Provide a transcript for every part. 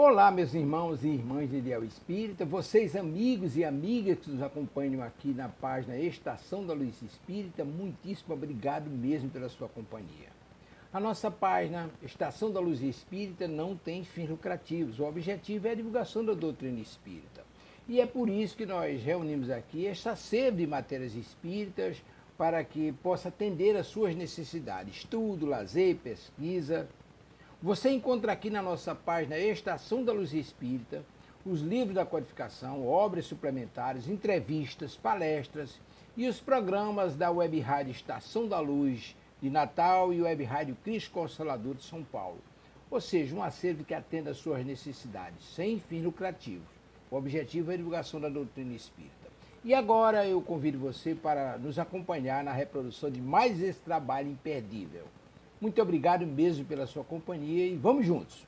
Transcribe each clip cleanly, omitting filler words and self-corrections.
Olá, meus irmãos e irmãs de Ideal Espírita, vocês amigos e amigas que nos acompanham aqui na página Estação da Luz Espírita, muitíssimo obrigado mesmo pela sua companhia. A nossa página Estação da Luz Espírita não tem fins lucrativos, o objetivo é a divulgação da doutrina espírita. E é por isso que nós reunimos aqui esta sede de matérias espíritas para que possa atender às suas necessidades, estudo, lazer, pesquisa. Você encontra aqui na nossa página Estação da Luz Espírita os livros da codificação, obras suplementares, entrevistas, palestras e os programas da Web Rádio Estação da Luz de Natal e Web Rádio Cristo Consolador de São Paulo. Ou seja, um acervo que atenda às suas necessidades, sem fins lucrativos. O objetivo é a divulgação da doutrina espírita. E agora eu convido você para nos acompanhar na reprodução de mais esse trabalho imperdível. Muito obrigado mesmo pela sua companhia e vamos juntos!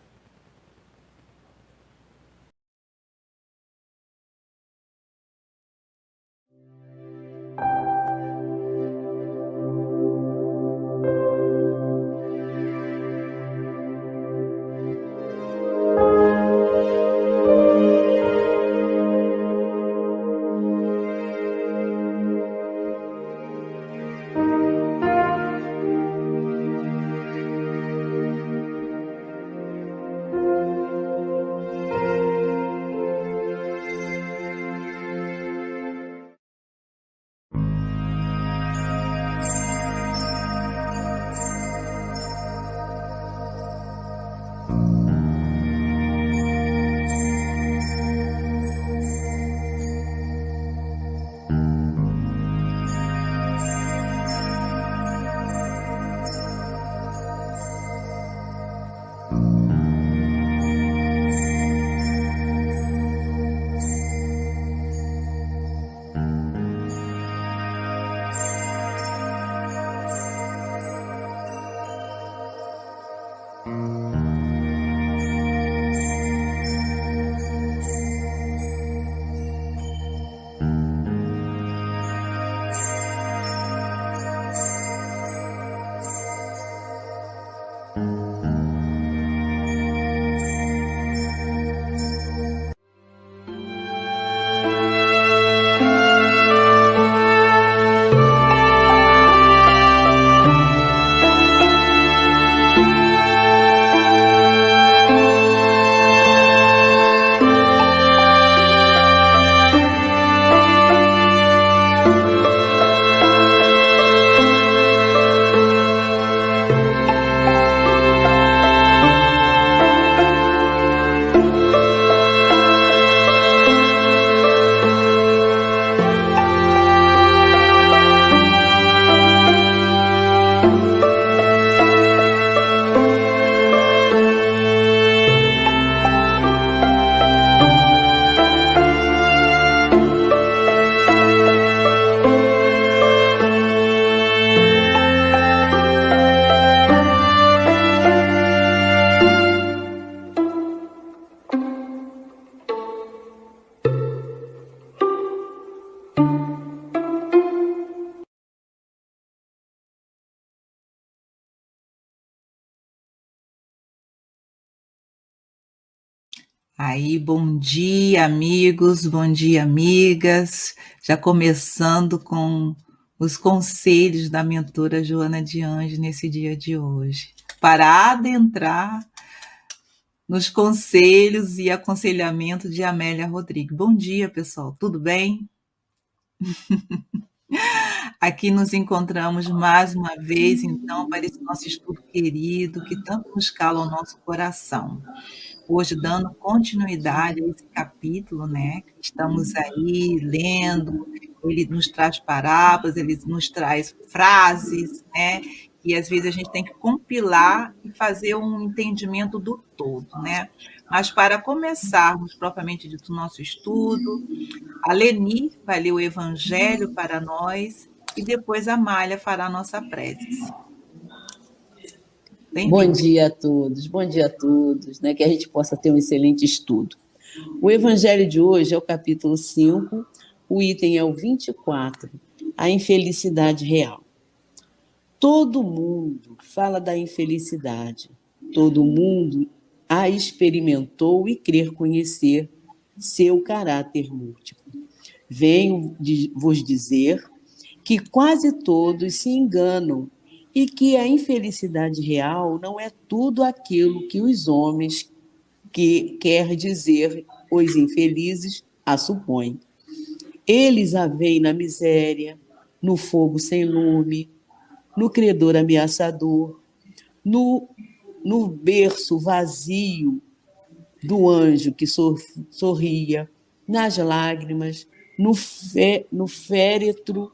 Aí, bom dia, amigos, bom dia, amigas. Já começando com os conselhos da mentora Joana de Anjos nesse dia de hoje. Para adentrar nos conselhos e aconselhamento de Amélia Rodrigues. Bom dia, pessoal, tudo bem? Aqui nos encontramos mais uma vez, então, para esse nosso estudo querido, que tanto nos cala o nosso coração. Hoje, dando continuidade a esse capítulo, né? Estamos aí lendo, ele nos traz parábolas, ele nos traz frases, né? E às vezes a gente tem que compilar e fazer um entendimento do todo, né? Mas para começarmos propriamente dito o nosso estudo, a Leni vai ler o Evangelho para nós e depois a Malha fará a nossa prece. Bom dia a todos, né? Que a gente possa ter um excelente estudo. O Evangelho de hoje é o capítulo 5, o item é o 24, a infelicidade real. Todo mundo fala da infelicidade, todo mundo a experimentou e crer conhecer seu caráter múltiplo. Venho vos dizer que quase todos se enganam e que a infelicidade real não é tudo aquilo que os homens, que quer dizer os infelizes, a supõem. Eles a veem na miséria, no fogo sem lume, no credor ameaçador, no berço vazio do anjo que sorria, nas lágrimas, no féretro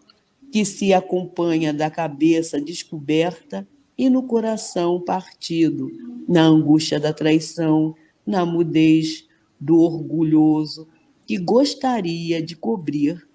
que se acompanha da cabeça descoberta e no coração partido, na angústia da traição, na mudez do orgulhoso que gostaria de cobrir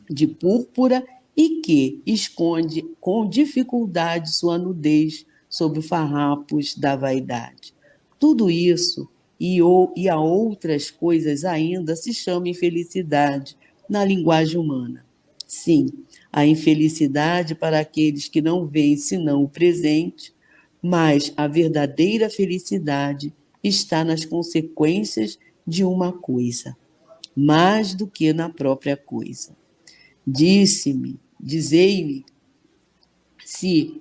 de púrpura e que esconde com dificuldade sua nudez sob farrapos da vaidade. Tudo isso e a outras coisas ainda se chama infelicidade na linguagem humana. Sim, a infelicidade para aqueles que não veem senão o presente, mas a verdadeira felicidade está nas consequências de uma coisa, mais do que na própria coisa. Dizei-me se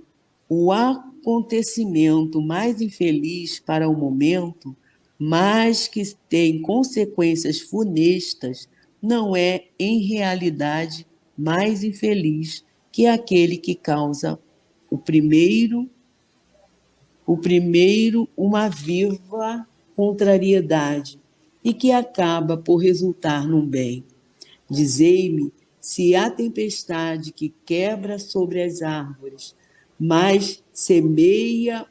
o acontecimento mais infeliz para o momento, mas que tem consequências funestas, não é, em realidade, mais infeliz que aquele que causa o primeiro uma viva contrariedade e que acaba por resultar num bem. Dizei-me se a tempestade que quebra sobre as árvores, mas semeia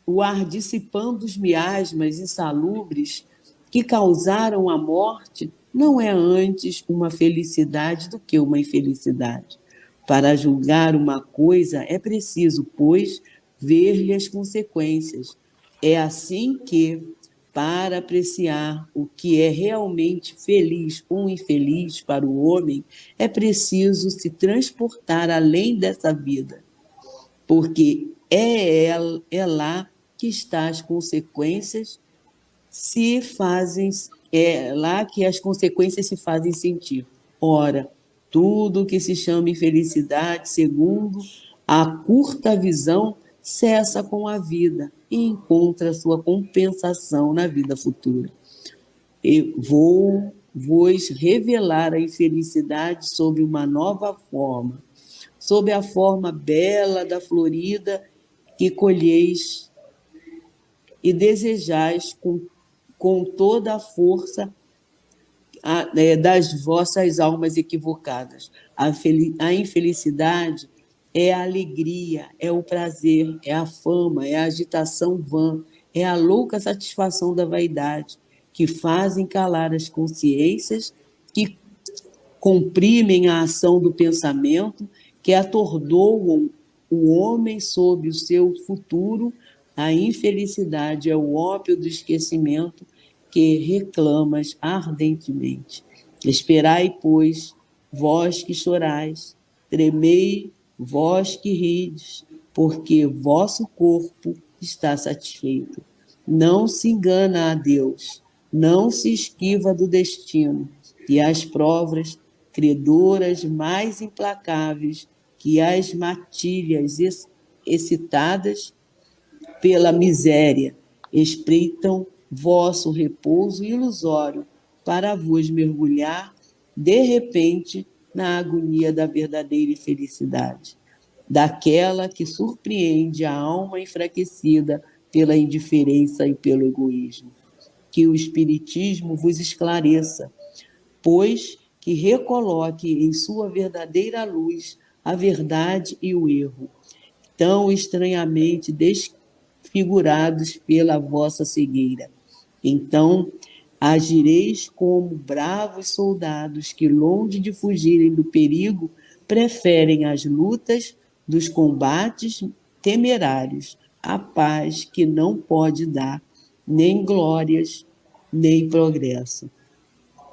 o ar dissipando os miasmas insalubres que causaram a morte, não é antes uma felicidade do que uma infelicidade. Para julgar uma coisa é preciso, pois, ver-lhe as consequências. É assim que, para apreciar o que é realmente feliz ou infeliz para o homem, é preciso se transportar além dessa vida, porque é lá que está as consequências é lá que as consequências se fazem sentir. Ora, tudo que se chama infelicidade, segundo a curta visão, cessa com a vida e encontra sua compensação na vida futura. Eu vou-vos revelar a infelicidade sob uma nova forma, sob a forma bela da florida que colheis e desejais com toda a força das vossas almas equivocadas. A infelicidade é a alegria, é o prazer, é a fama, é a agitação vã, é a louca satisfação da vaidade, que fazem calar as consciências, que comprimem a ação do pensamento, que atordoam o homem sob o seu futuro. A infelicidade é o ópio do esquecimento que reclamas ardentemente. Esperai, pois, vós que chorais, tremei, vós que rides, porque vosso corpo está satisfeito. Não se engana a Deus, não se esquiva do destino, e as provas credoras mais implacáveis que as matilhas excitadas pela miséria espreitam vosso repouso ilusório para vos mergulhar de repente na agonia da verdadeira felicidade, daquela que surpreende a alma enfraquecida pela indiferença e pelo egoísmo. Que o Espiritismo vos esclareça, pois que recoloque em sua verdadeira luz a verdade e o erro, tão estranhamente desfigurados pela vossa cegueira. Então, agireis como bravos soldados que, longe de fugirem do perigo, preferem as lutas dos combates temerários, a paz que não pode dar nem glórias, nem progresso.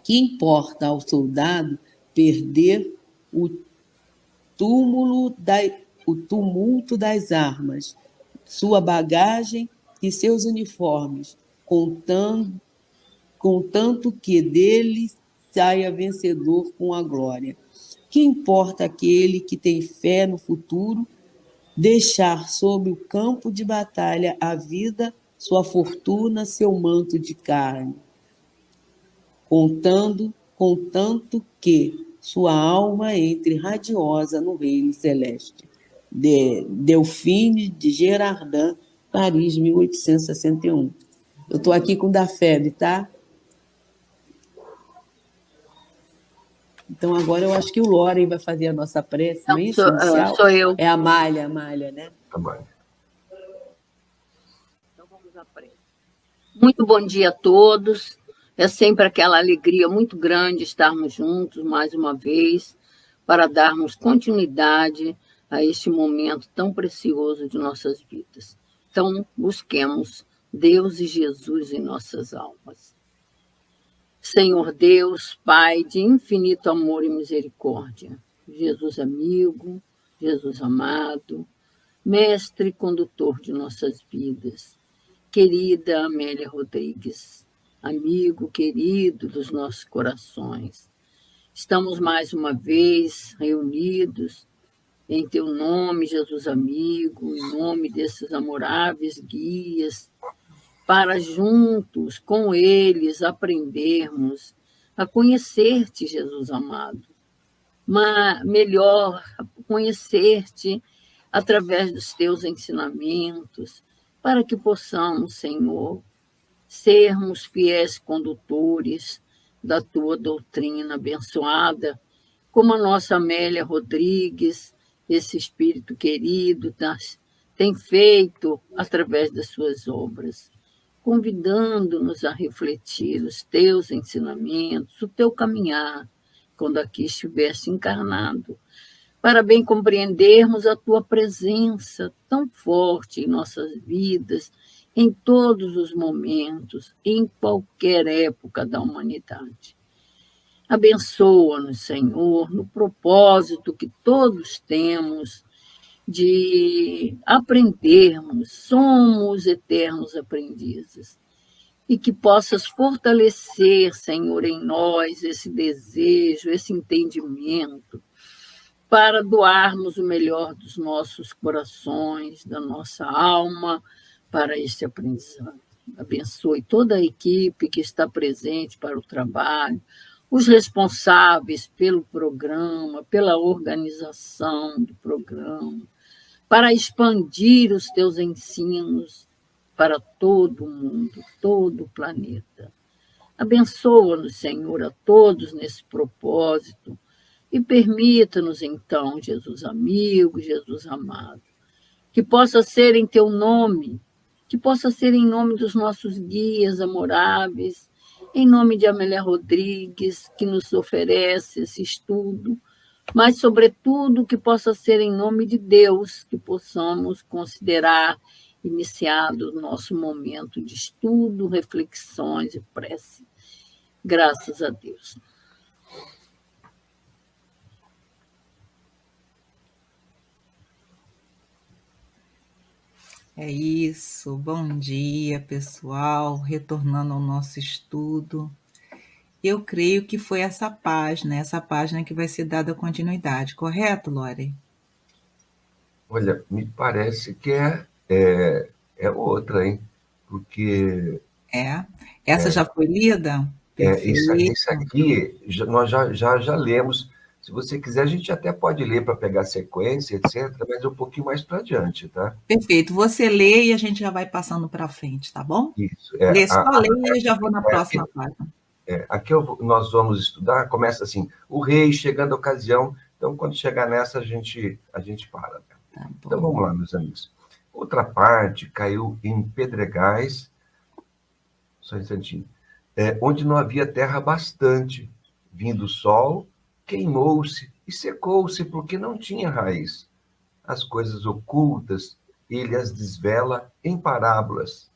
Que importa ao soldado perder o tumulto das armas, sua bagagem e seus uniformes, contanto que dele saia vencedor com a glória. Que importa aquele que tem fé no futuro deixar sobre o campo de batalha a vida, sua fortuna, seu manto de carne, contanto que sua alma entre radiosa no reino celeste. Delfine de Gerardin, Paris, 1861. Eu estou aqui com o da FEB, tá? Então, agora eu acho que o Loren vai fazer a nossa prece, não é isso, inicial? Sou eu. É a Malha, né? Tá bom. Então, vamos à prece. Muito bom dia a todos. É sempre aquela alegria muito grande estarmos juntos mais uma vez para darmos continuidade a este momento tão precioso de nossas vidas. Então, busquemos Deus e Jesus em nossas almas. Senhor Deus, Pai de infinito amor e misericórdia, Jesus amigo, Jesus amado, mestre e condutor de nossas vidas, querida Amélia Rodrigues, amigo querido dos nossos corações. Estamos mais uma vez reunidos em Teu nome, Jesus amigo, em nome desses amoráveis guias, para juntos com eles aprendermos a conhecer-te, Jesus amado, mas melhor conhecer-te através dos teus ensinamentos, para que possamos, Senhor, sermos fiéis condutores da tua doutrina abençoada, como a nossa Amélia Rodrigues, esse espírito querido, tem feito através das suas obras, convidando-nos a refletir os teus ensinamentos, o teu caminhar, quando aqui estivesse encarnado, para bem compreendermos a tua presença tão forte em nossas vidas, em todos os momentos, em qualquer época da humanidade. Abençoa-nos, Senhor, no propósito que todos temos de aprendermos, somos eternos aprendizes, e que possas fortalecer, Senhor, em nós esse desejo, esse entendimento, para doarmos o melhor dos nossos corações, da nossa alma, para este aprendizado. Abençoe toda a equipe que está presente para o trabalho, os responsáveis pelo programa, pela organização do programa, para expandir os teus ensinos para todo o mundo, todo o planeta. Abençoa-nos, Senhor, a todos nesse propósito e permita-nos, então, Jesus amigo, Jesus amado, que possa ser em teu nome, que possa ser em nome dos nossos guias amoráveis, em nome de Amélia Rodrigues, que nos oferece esse estudo, mas, sobretudo, que possa ser em nome de Deus, que possamos considerar iniciado o nosso momento de estudo, reflexões e prece. Graças a Deus. É isso. Bom dia, pessoal. Retornando ao nosso estudo. Eu creio que foi essa página que vai ser dada continuidade, correto, Lore? Olha, me parece que é outra, hein? Porque Essa já foi lida? isso Perfeito. aqui nós já lemos. Se você quiser, a gente até pode ler para pegar sequência, etc., mas é um pouquinho mais para adiante, tá? Perfeito. Você lê e a gente já vai passando para frente, tá bom? Isso. Só lê e eu já vou na próxima página. Aqui nós vamos estudar, começa assim, o rei chegando à ocasião, então quando chegar nessa a gente para. Tá bom. Então vamos lá, meus amigos. Outra parte caiu em pedregais, só um instantinho, onde não havia terra bastante. Vindo o sol, queimou-se e secou-se porque não tinha raiz. As coisas ocultas ele as desvela em parábolas.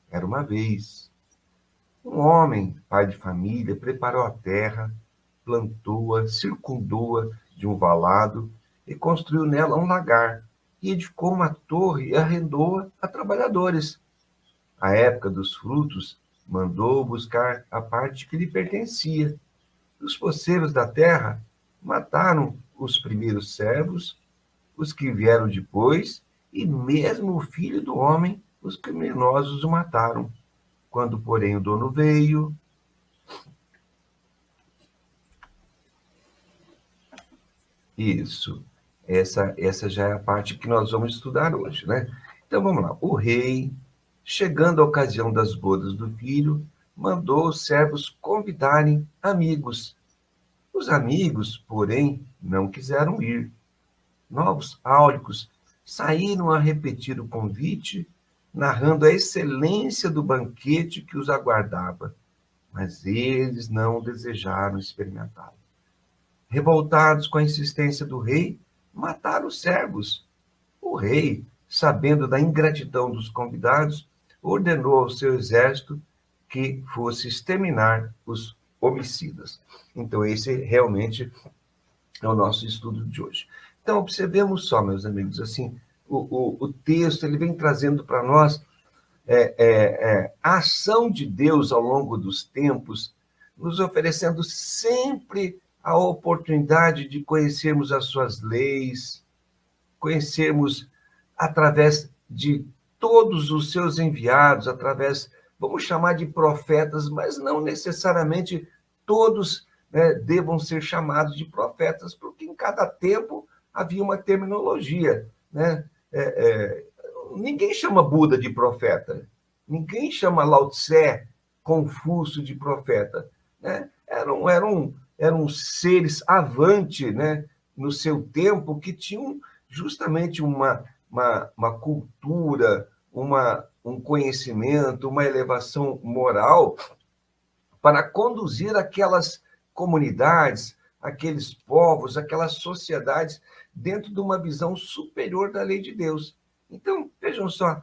Era uma vez. Um homem, pai de família, preparou a terra, plantou-a, circundou-a de um valado e construiu nela um lagar, e edificou uma torre e arrendou-a a trabalhadores. à época dos frutos, mandou buscar a parte que lhe pertencia. Os poceiros da terra mataram os primeiros servos, os que vieram depois, e mesmo o filho do homem, os criminosos o mataram. Quando, porém, o dono veio, isso, essa já é a parte que nós vamos estudar hoje, né? Então, vamos lá. O rei, chegando a ocasião das bodas do filho, mandou os servos convidarem amigos. Os amigos, porém, não quiseram ir. Novos áulicos saíram a repetir o convite, narrando a excelência do banquete que os aguardava, mas eles não desejaram experimentá-lo. Revoltados com a insistência do rei, mataram os servos. O rei, sabendo da ingratidão dos convidados, ordenou ao seu exército que fosse exterminar os homicidas. Então, esse realmente é o nosso estudo de hoje. Então, observemos só, meus amigos, assim, o texto ele vem trazendo para nós a ação de Deus ao longo dos tempos, nos oferecendo sempre a oportunidade de conhecermos as suas leis, conhecermos através de todos os seus enviados, através, vamos chamar de profetas, mas não necessariamente todos, né, devam ser chamados de profetas, porque em cada tempo havia uma terminologia, né? Ninguém chama Buda de profeta, ninguém chama Lao Tse, Confúcio de profeta, né? Eram seres avante, né, no seu tempo, que tinham justamente uma cultura, um conhecimento, uma elevação moral para conduzir aquelas comunidades, aqueles povos, aquelas sociedades dentro de uma visão superior da lei de Deus. Então, vejam só,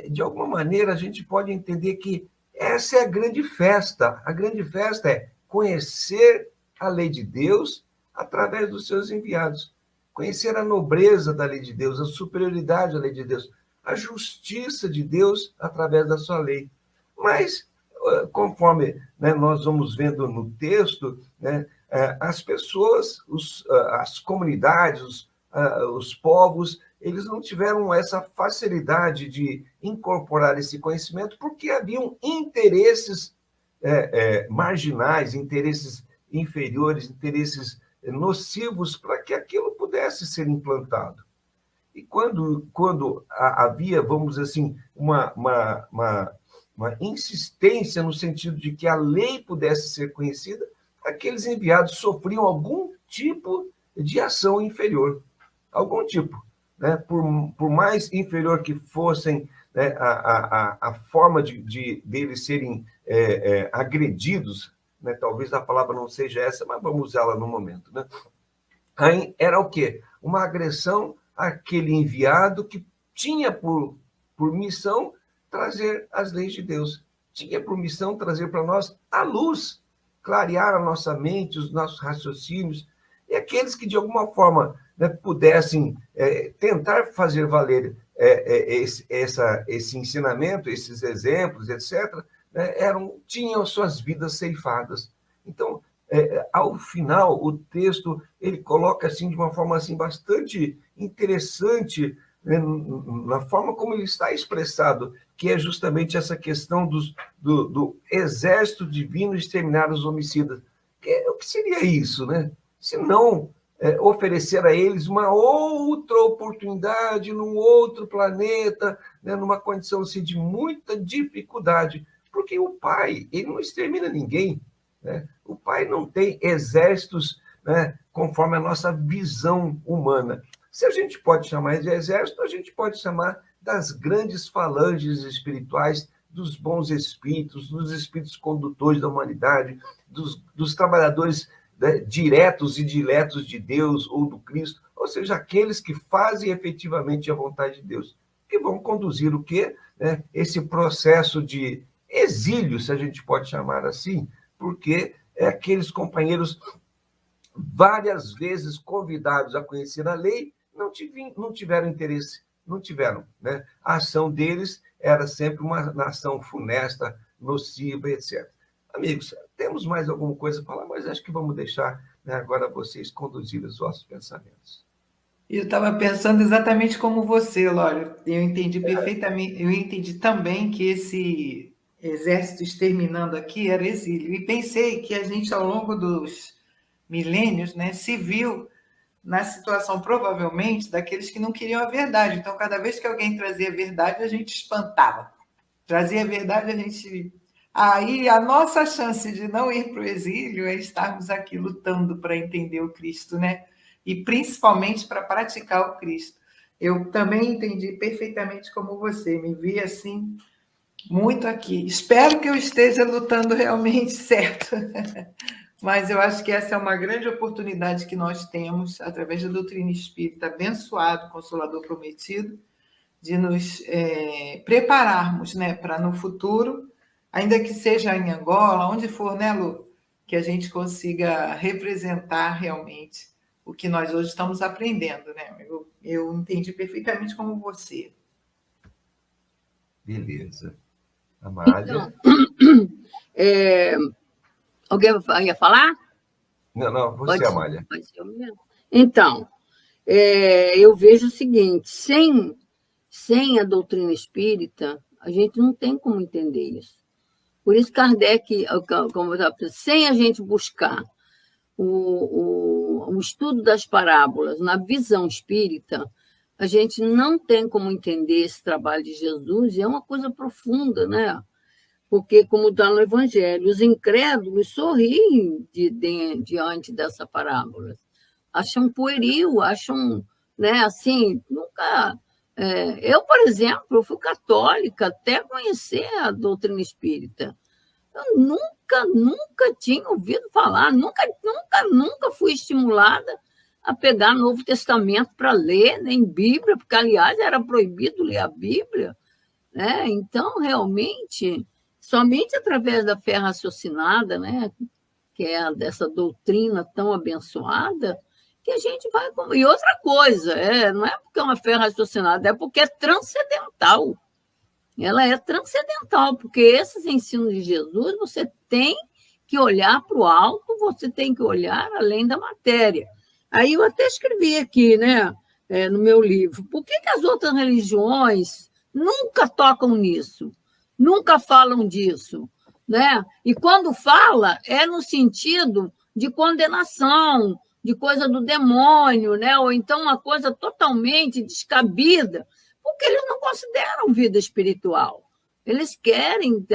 de alguma maneira a gente pode entender que essa é a grande festa. A grande festa é conhecer a lei de Deus através dos seus enviados. Conhecer a nobreza da lei de Deus, a superioridade da lei de Deus, a justiça de Deus através da sua lei. Mas, conforme, né, nós vamos vendo no texto, né, as pessoas, as comunidades, os povos, eles não tiveram essa facilidade de incorporar esse conhecimento porque haviam interesses marginais, interesses inferiores, interesses nocivos para que aquilo pudesse ser implantado. E quando havia, vamos dizer assim, uma insistência no sentido de que a lei pudesse ser conhecida, aqueles enviados sofriam algum tipo de ação inferior, algum tipo, né? Por mais inferior que fossem, né, a forma deles serem agredidos, né? Talvez a palavra não seja essa, mas vamos usá-la no momento, né? Aí era o quê? Uma agressão àquele enviado que tinha por missão trazer as leis de Deus, tinha por missão trazer para nós a luz, clarear a nossa mente, os nossos raciocínios, e aqueles que, de alguma forma, né, pudessem tentar fazer valer esse ensinamento, esses exemplos, etc., né, tinham suas vidas ceifadas. Então, ao final, o texto ele coloca assim, de uma forma assim, bastante interessante, né, na forma como ele está expressado, que é justamente essa questão do exército divino exterminar os homicidas. O que seria isso, né? Se não oferecer a eles uma outra oportunidade num outro planeta, né, numa condição assim, de muita dificuldade, porque o Pai ele não extermina ninguém, né? O Pai não tem exércitos, né, conforme a nossa visão humana. Se a gente pode chamar de exército, a gente pode chamar das grandes falanges espirituais, dos bons espíritos, dos espíritos condutores da humanidade, dos trabalhadores, né, diretos e diletos de Deus ou do Cristo, ou seja, aqueles que fazem efetivamente a vontade de Deus, que vão conduzir o quê? Né, esse processo de exílio, se a gente pode chamar assim, porque aqueles companheiros várias vezes convidados a conhecer a lei, não tiveram interesse, não tiveram, né? A ação deles era sempre uma nação funesta, nociva, etc. Amigos, temos mais alguma coisa a falar, mas acho que vamos deixar, né, agora vocês conduzirem os vossos pensamentos. Eu estava pensando exatamente como você, Lório. Eu entendi perfeitamente. Eu entendi também que esse exército exterminando aqui era exílio. E pensei que a gente, ao longo dos milênios, né, se viu na situação, provavelmente, daqueles que não queriam a verdade. Então, cada vez que alguém trazia a verdade, a gente espantava. Trazia a verdade, a gente... Aí, a nossa chance de não ir para o exílio é estarmos aqui lutando para entender o Cristo, né? E principalmente para praticar o Cristo. Eu também entendi perfeitamente como você, me vi assim, muito aqui. Espero que eu esteja lutando realmente certo, mas eu acho que essa é uma grande oportunidade que nós temos, através da doutrina espírita, abençoado, Consolador prometido, de nos prepararmos, né, para no futuro, ainda que seja em Angola, onde for, né, Lu, que a gente consiga representar realmente o que nós hoje estamos aprendendo, né? Eu entendi perfeitamente como você. Beleza. Amália? Então, alguém ia falar? Não, você, Amália. Pode ser eu mesmo. Então, eu vejo o seguinte, sem a doutrina espírita, a gente não tem como entender isso. Por isso, Kardec, como eu estava dizendo, sem a gente buscar o estudo das parábolas na visão espírita, a gente não tem como entender esse trabalho de Jesus, e é uma coisa profunda, né? Porque, como está no Evangelho, os incrédulos sorriem diante dessa parábola. Acham pueril, acham, né, assim, nunca... eu, por exemplo, fui católica até conhecer a doutrina espírita. Eu nunca tinha ouvido falar, nunca fui estimulada a pegar Novo Testamento para ler, nem Bíblia, porque, aliás, era proibido ler a Bíblia, né? Então, realmente, somente através da fé raciocinada, né, que é dessa doutrina tão abençoada, que a gente vai... E outra coisa, não é porque é uma fé raciocinada, é porque é transcendental. Ela é transcendental, porque esses ensinos de Jesus, você tem que olhar para o alto, você tem que olhar além da matéria. Aí eu até escrevi aqui, né, no meu livro, por que as outras religiões nunca tocam nisso? Nunca falam disso, né? E quando fala, é no sentido de condenação, de coisa do demônio, né? Ou então uma coisa totalmente descabida, porque eles não consideram vida espiritual. Eles querem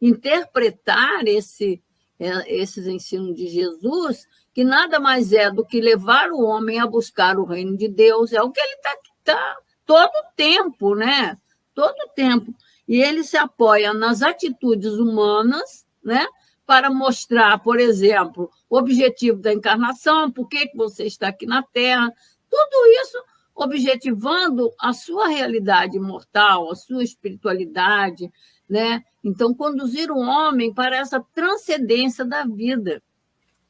interpretar esses ensinos de Jesus, que nada mais é do que levar o homem a buscar o reino de Deus. É o que ele está todo o tempo, né? Todo o tempo. E ele se apoia nas atitudes humanas, né, para mostrar, por exemplo, o objetivo da encarnação, por que você está aqui na Terra, tudo isso objetivando a sua realidade mortal, a sua espiritualidade, né? Então, conduzir o homem para essa transcendência da vida.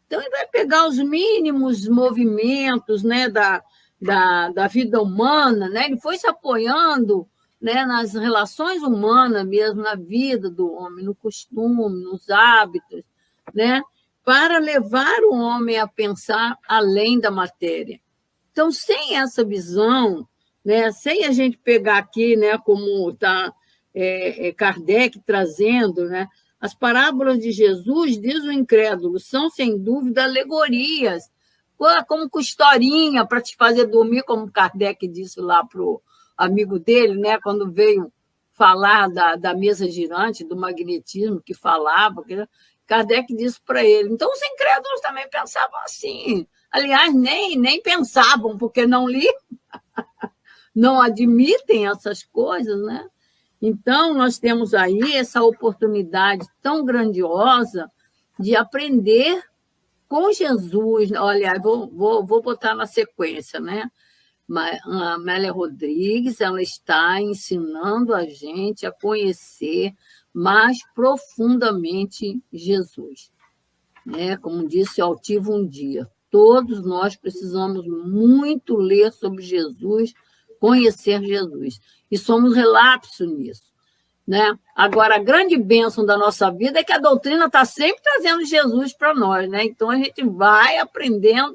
Então, ele vai pegar os mínimos movimentos, né, da vida humana, né? Ele foi se apoiando, né, nas relações humanas mesmo, na vida do homem, no costume, nos hábitos, né, para levar o homem a pensar além da matéria. Então, sem essa visão, né, sem a gente pegar aqui, né, como está Kardec trazendo, né, as parábolas de Jesus, diz o incrédulo, são, sem dúvida, alegorias, como com historinha para te fazer dormir, como Kardec disse lá para o amigo dele, né, quando veio falar da mesa girante, do magnetismo que falava, Kardec disse para ele. Então, os incrédulos também pensavam assim. Aliás, nem pensavam, porque não liam, não admitem essas coisas, né? Então, nós temos aí essa oportunidade tão grandiosa de aprender com Jesus. Olha, vou botar na sequência, né? A Amélia Rodrigues, ela está ensinando a gente a conhecer mais profundamente Jesus. Né? Como disse Altivo um dia, todos nós precisamos muito ler sobre Jesus, conhecer Jesus. E somos relapsos nisso. né? Agora, a grande bênção da nossa vida é que a doutrina está sempre trazendo Jesus para nós, né? Então, a gente vai aprendendo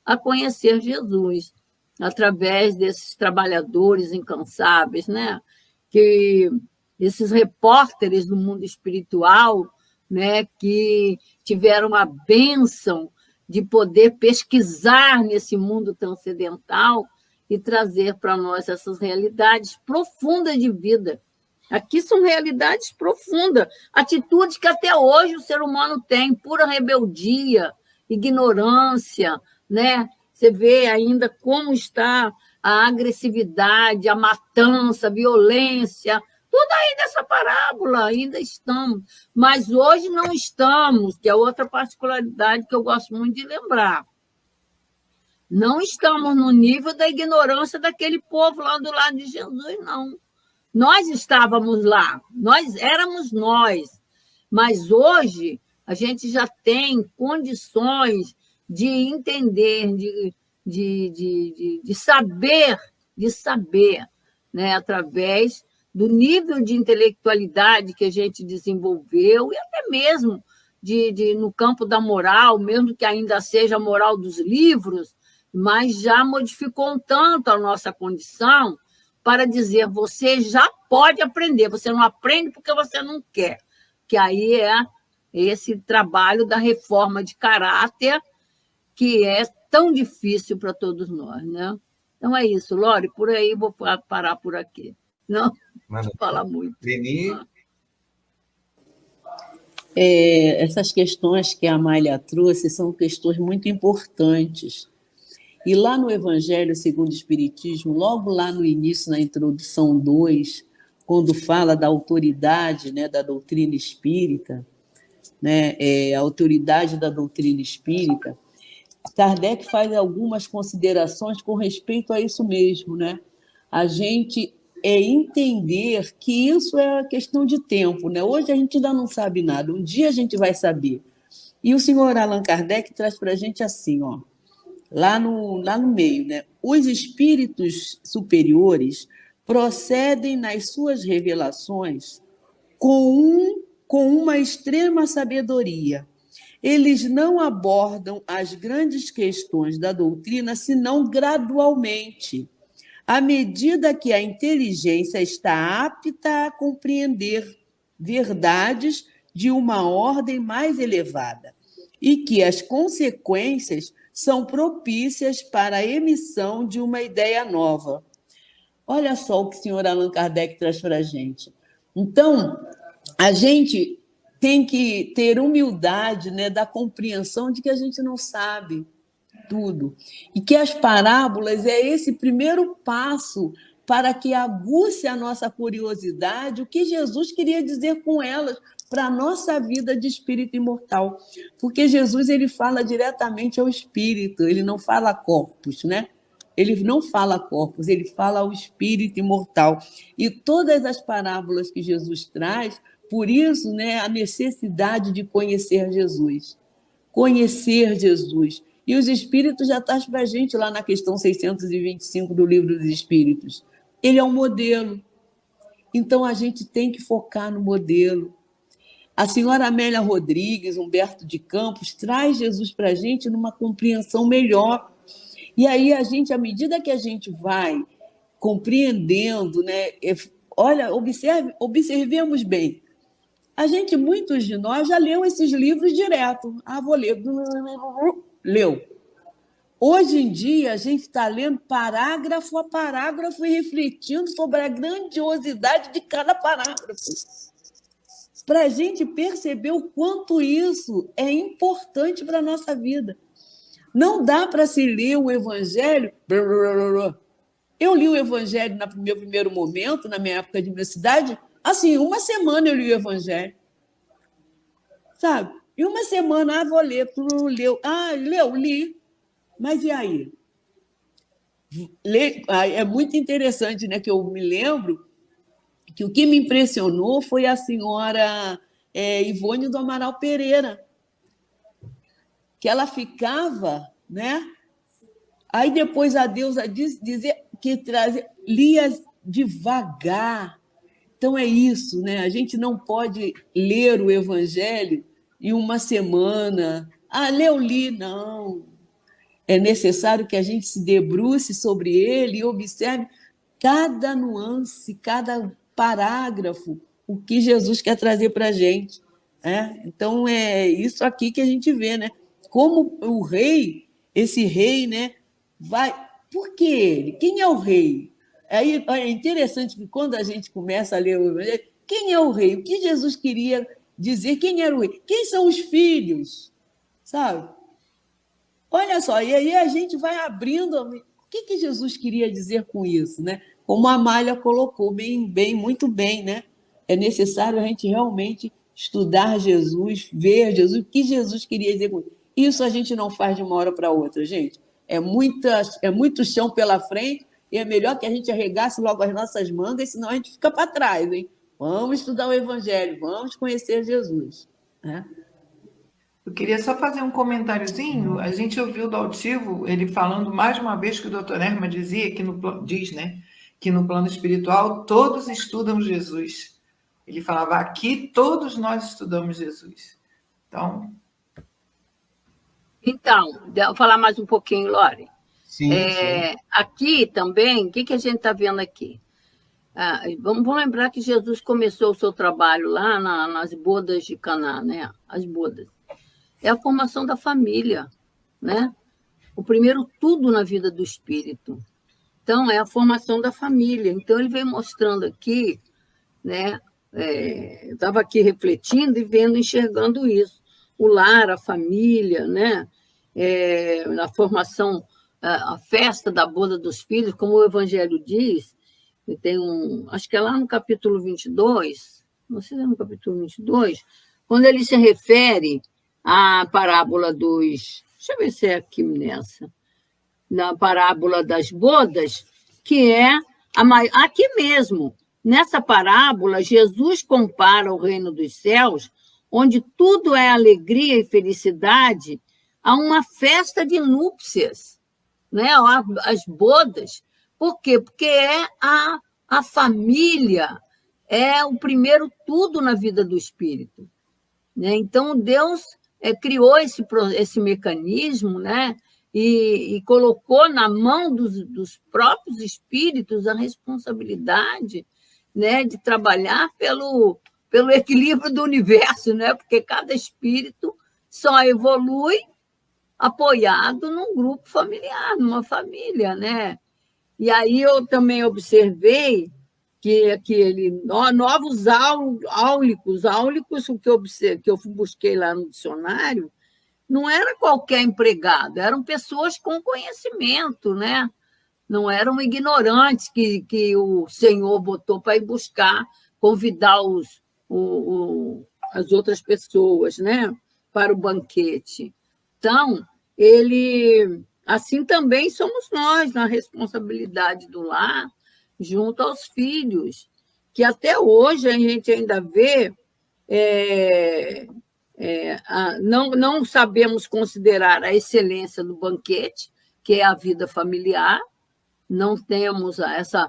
a conhecer Jesus através desses trabalhadores incansáveis, né? Que esses repórteres do mundo espiritual, né? Que tiveram a bênção de poder pesquisar nesse mundo transcendental e trazer para nós essas realidades profundas de vida. Aqui são realidades profundas, atitudes que até hoje o ser humano tem, pura rebeldia, ignorância, né? Você vê ainda como está a agressividade, a matança, a violência, tudo aí nessa parábola, ainda estamos. Mas hoje não estamos, que é outra particularidade que eu gosto muito de lembrar. Não estamos no nível da ignorância daquele povo lá do lado de Jesus, não. Nós estávamos lá, nós éramos nós, mas hoje a gente já tem condições de entender, de saber, né, através do nível de intelectualidade que a gente desenvolveu e até mesmo no campo da moral, mesmo que ainda seja a moral dos livros, mas já modificou um tanto a nossa condição para dizer, você já pode aprender, você não aprende porque você não quer. Que aí é esse trabalho da reforma de caráter que é tão difícil para todos nós, né? Então é isso, Lore, por aí vou parar por aqui. Não vou falar muito. Leni? Essas questões que a Amália trouxe são questões muito importantes. E lá no Evangelho segundo o Espiritismo, logo lá no início, na introdução 2, quando fala da autoridade, né, da doutrina espírita, né, a autoridade da doutrina espírita, Kardec faz algumas considerações com respeito a isso mesmo, né? A gente entender que isso é questão de tempo, né? Hoje a gente ainda não sabe nada, um dia a gente vai saber. E o senhor Allan Kardec traz para a gente assim, ó, lá no meio, né? Os espíritos superiores procedem nas suas revelações com uma extrema sabedoria. Eles não abordam as grandes questões da doutrina senão gradualmente, à medida que a inteligência está apta a compreender verdades de uma ordem mais elevada e que as consequências são propícias para a emissão de uma ideia nova. Olha só o que o senhor Allan Kardec traz para a gente. Então, a gente tem que ter humildade, né, da compreensão de que a gente não sabe tudo. E que as parábolas é esse primeiro passo para que aguce a nossa curiosidade, o que Jesus queria dizer com elas para a nossa vida de espírito imortal. Porque Jesus ele fala diretamente ao espírito, ele não fala corpos, né? Ele não fala corpos, ele fala ao espírito imortal. E todas as parábolas que Jesus traz, por isso, né, a necessidade de conhecer Jesus. Conhecer Jesus. E os Espíritos já trazem para a gente lá na questão 625 do Livro dos Espíritos. Ele é um modelo. Então, a gente tem que focar no modelo. A senhora Amélia Rodrigues, Humberto de Campos, traz Jesus para a gente numa compreensão melhor. E aí, a gente, à medida que a gente vai compreendendo, né, olha, observemos bem. A gente, muitos de nós, já leu esses livros direto. Ah, vou ler. Leu. Hoje em dia, a gente está lendo parágrafo a parágrafo e refletindo sobre a grandiosidade de cada parágrafo. Para a gente perceber o quanto isso é importante para a nossa vida. Não dá para se ler o Evangelho. Eu li o Evangelho no meu primeiro momento, na minha época de universidade, assim, uma semana eu li o Evangelho. Sabe? E uma semana, vou ler, tu leu. Li. Mas e aí? É muito interessante, né? Que eu me lembro que o que me impressionou foi a senhora Ivone do Amaral Pereira, que ela ficava, né? Aí depois a deusa dizia que lia devagar, Então é isso, né? A gente não pode ler o Evangelho em uma semana. Ah, li, não. É necessário que a gente se debruce sobre ele e observe cada nuance, cada parágrafo, o que Jesus quer trazer para a gente. Né? Então, é isso aqui que a gente vê, né? Como o rei, esse rei, né, vai... Por que ele? Quem é o rei? Aí é interessante que quando a gente começa a ler o Evangelho, quem é o rei? O que Jesus queria dizer? Quem era o rei? Quem são os filhos? Sabe? Olha só, e aí a gente vai abrindo. O que Jesus queria dizer com isso, né? Como a Amália colocou muito bem, né? É necessário a gente realmente estudar Jesus, ver Jesus, o que Jesus queria dizer com isso. Isso a gente não faz de uma hora para outra, gente. É muito chão pela frente e é melhor que a gente arregasse logo as nossas mangas, senão a gente fica para trás, hein? Vamos estudar o Evangelho, vamos conhecer Jesus, né? Eu queria só fazer um comentáriozinho. A gente ouviu do Altivo ele falando mais uma vez que o Dr. Erma dizia diz, né, que no plano espiritual todos estudam Jesus. Ele falava aqui todos nós estudamos Jesus. Então, vou falar mais um pouquinho, Lore. Sim, sim. Aqui também, o que a gente está vendo aqui? Vamos lembrar que Jesus começou o seu trabalho lá nas bodas de Caná, né? As bodas. É a formação da família, né? O primeiro tudo na vida do espírito. Então, é a formação da família. Então, ele vem mostrando aqui, né? Eu estava aqui refletindo e vendo, enxergando isso. O lar, a família, né? A formação, a festa da boda dos filhos, como o Evangelho diz, tem acho que é lá no capítulo 22, não sei se é no capítulo 22, quando ele se refere à parábola dos... Deixa eu ver se é aqui nessa. Na parábola das bodas, que é aqui mesmo. Nessa parábola, Jesus compara o reino dos céus, onde tudo é alegria e felicidade, a uma festa de núpcias, né? As bodas. Por quê? Porque é a família, é o primeiro tudo na vida do espírito. Né? Então, Deus criou esse mecanismo, né? E colocou na mão dos próprios espíritos a responsabilidade, né? De trabalhar pelo equilíbrio do universo, né? Porque cada espírito só evolui apoiado num grupo familiar, numa família, né? E aí eu também observei que novos áulicos, o que eu busquei lá no dicionário, não era qualquer empregado, eram pessoas com conhecimento, né? Não eram ignorantes que o Senhor botou para ir buscar, convidar as outras pessoas, né? Para o banquete. Então, assim também somos nós, na responsabilidade do lar, junto aos filhos, que até hoje a gente ainda vê, não sabemos considerar a excelência do banquete, que é a vida familiar, não temos essa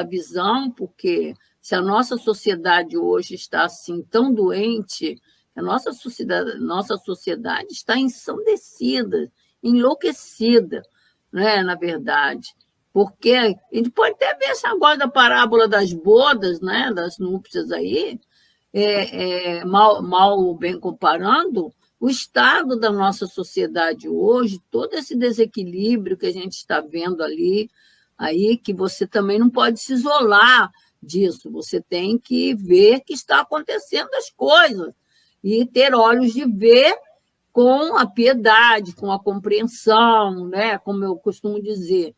visão, porque se a nossa sociedade hoje está assim tão doente, a nossa sociedade está ensandecida, enlouquecida, né, na verdade. Porque a gente pode até ver essa agora da parábola das bodas, né, das núpcias aí, mal bem comparando, o estado da nossa sociedade hoje, todo esse desequilíbrio que a gente está vendo ali, aí, que você também não pode se isolar disso, você tem que ver que está acontecendo as coisas e ter olhos de ver com a piedade, com a compreensão, né? Como eu costumo dizer.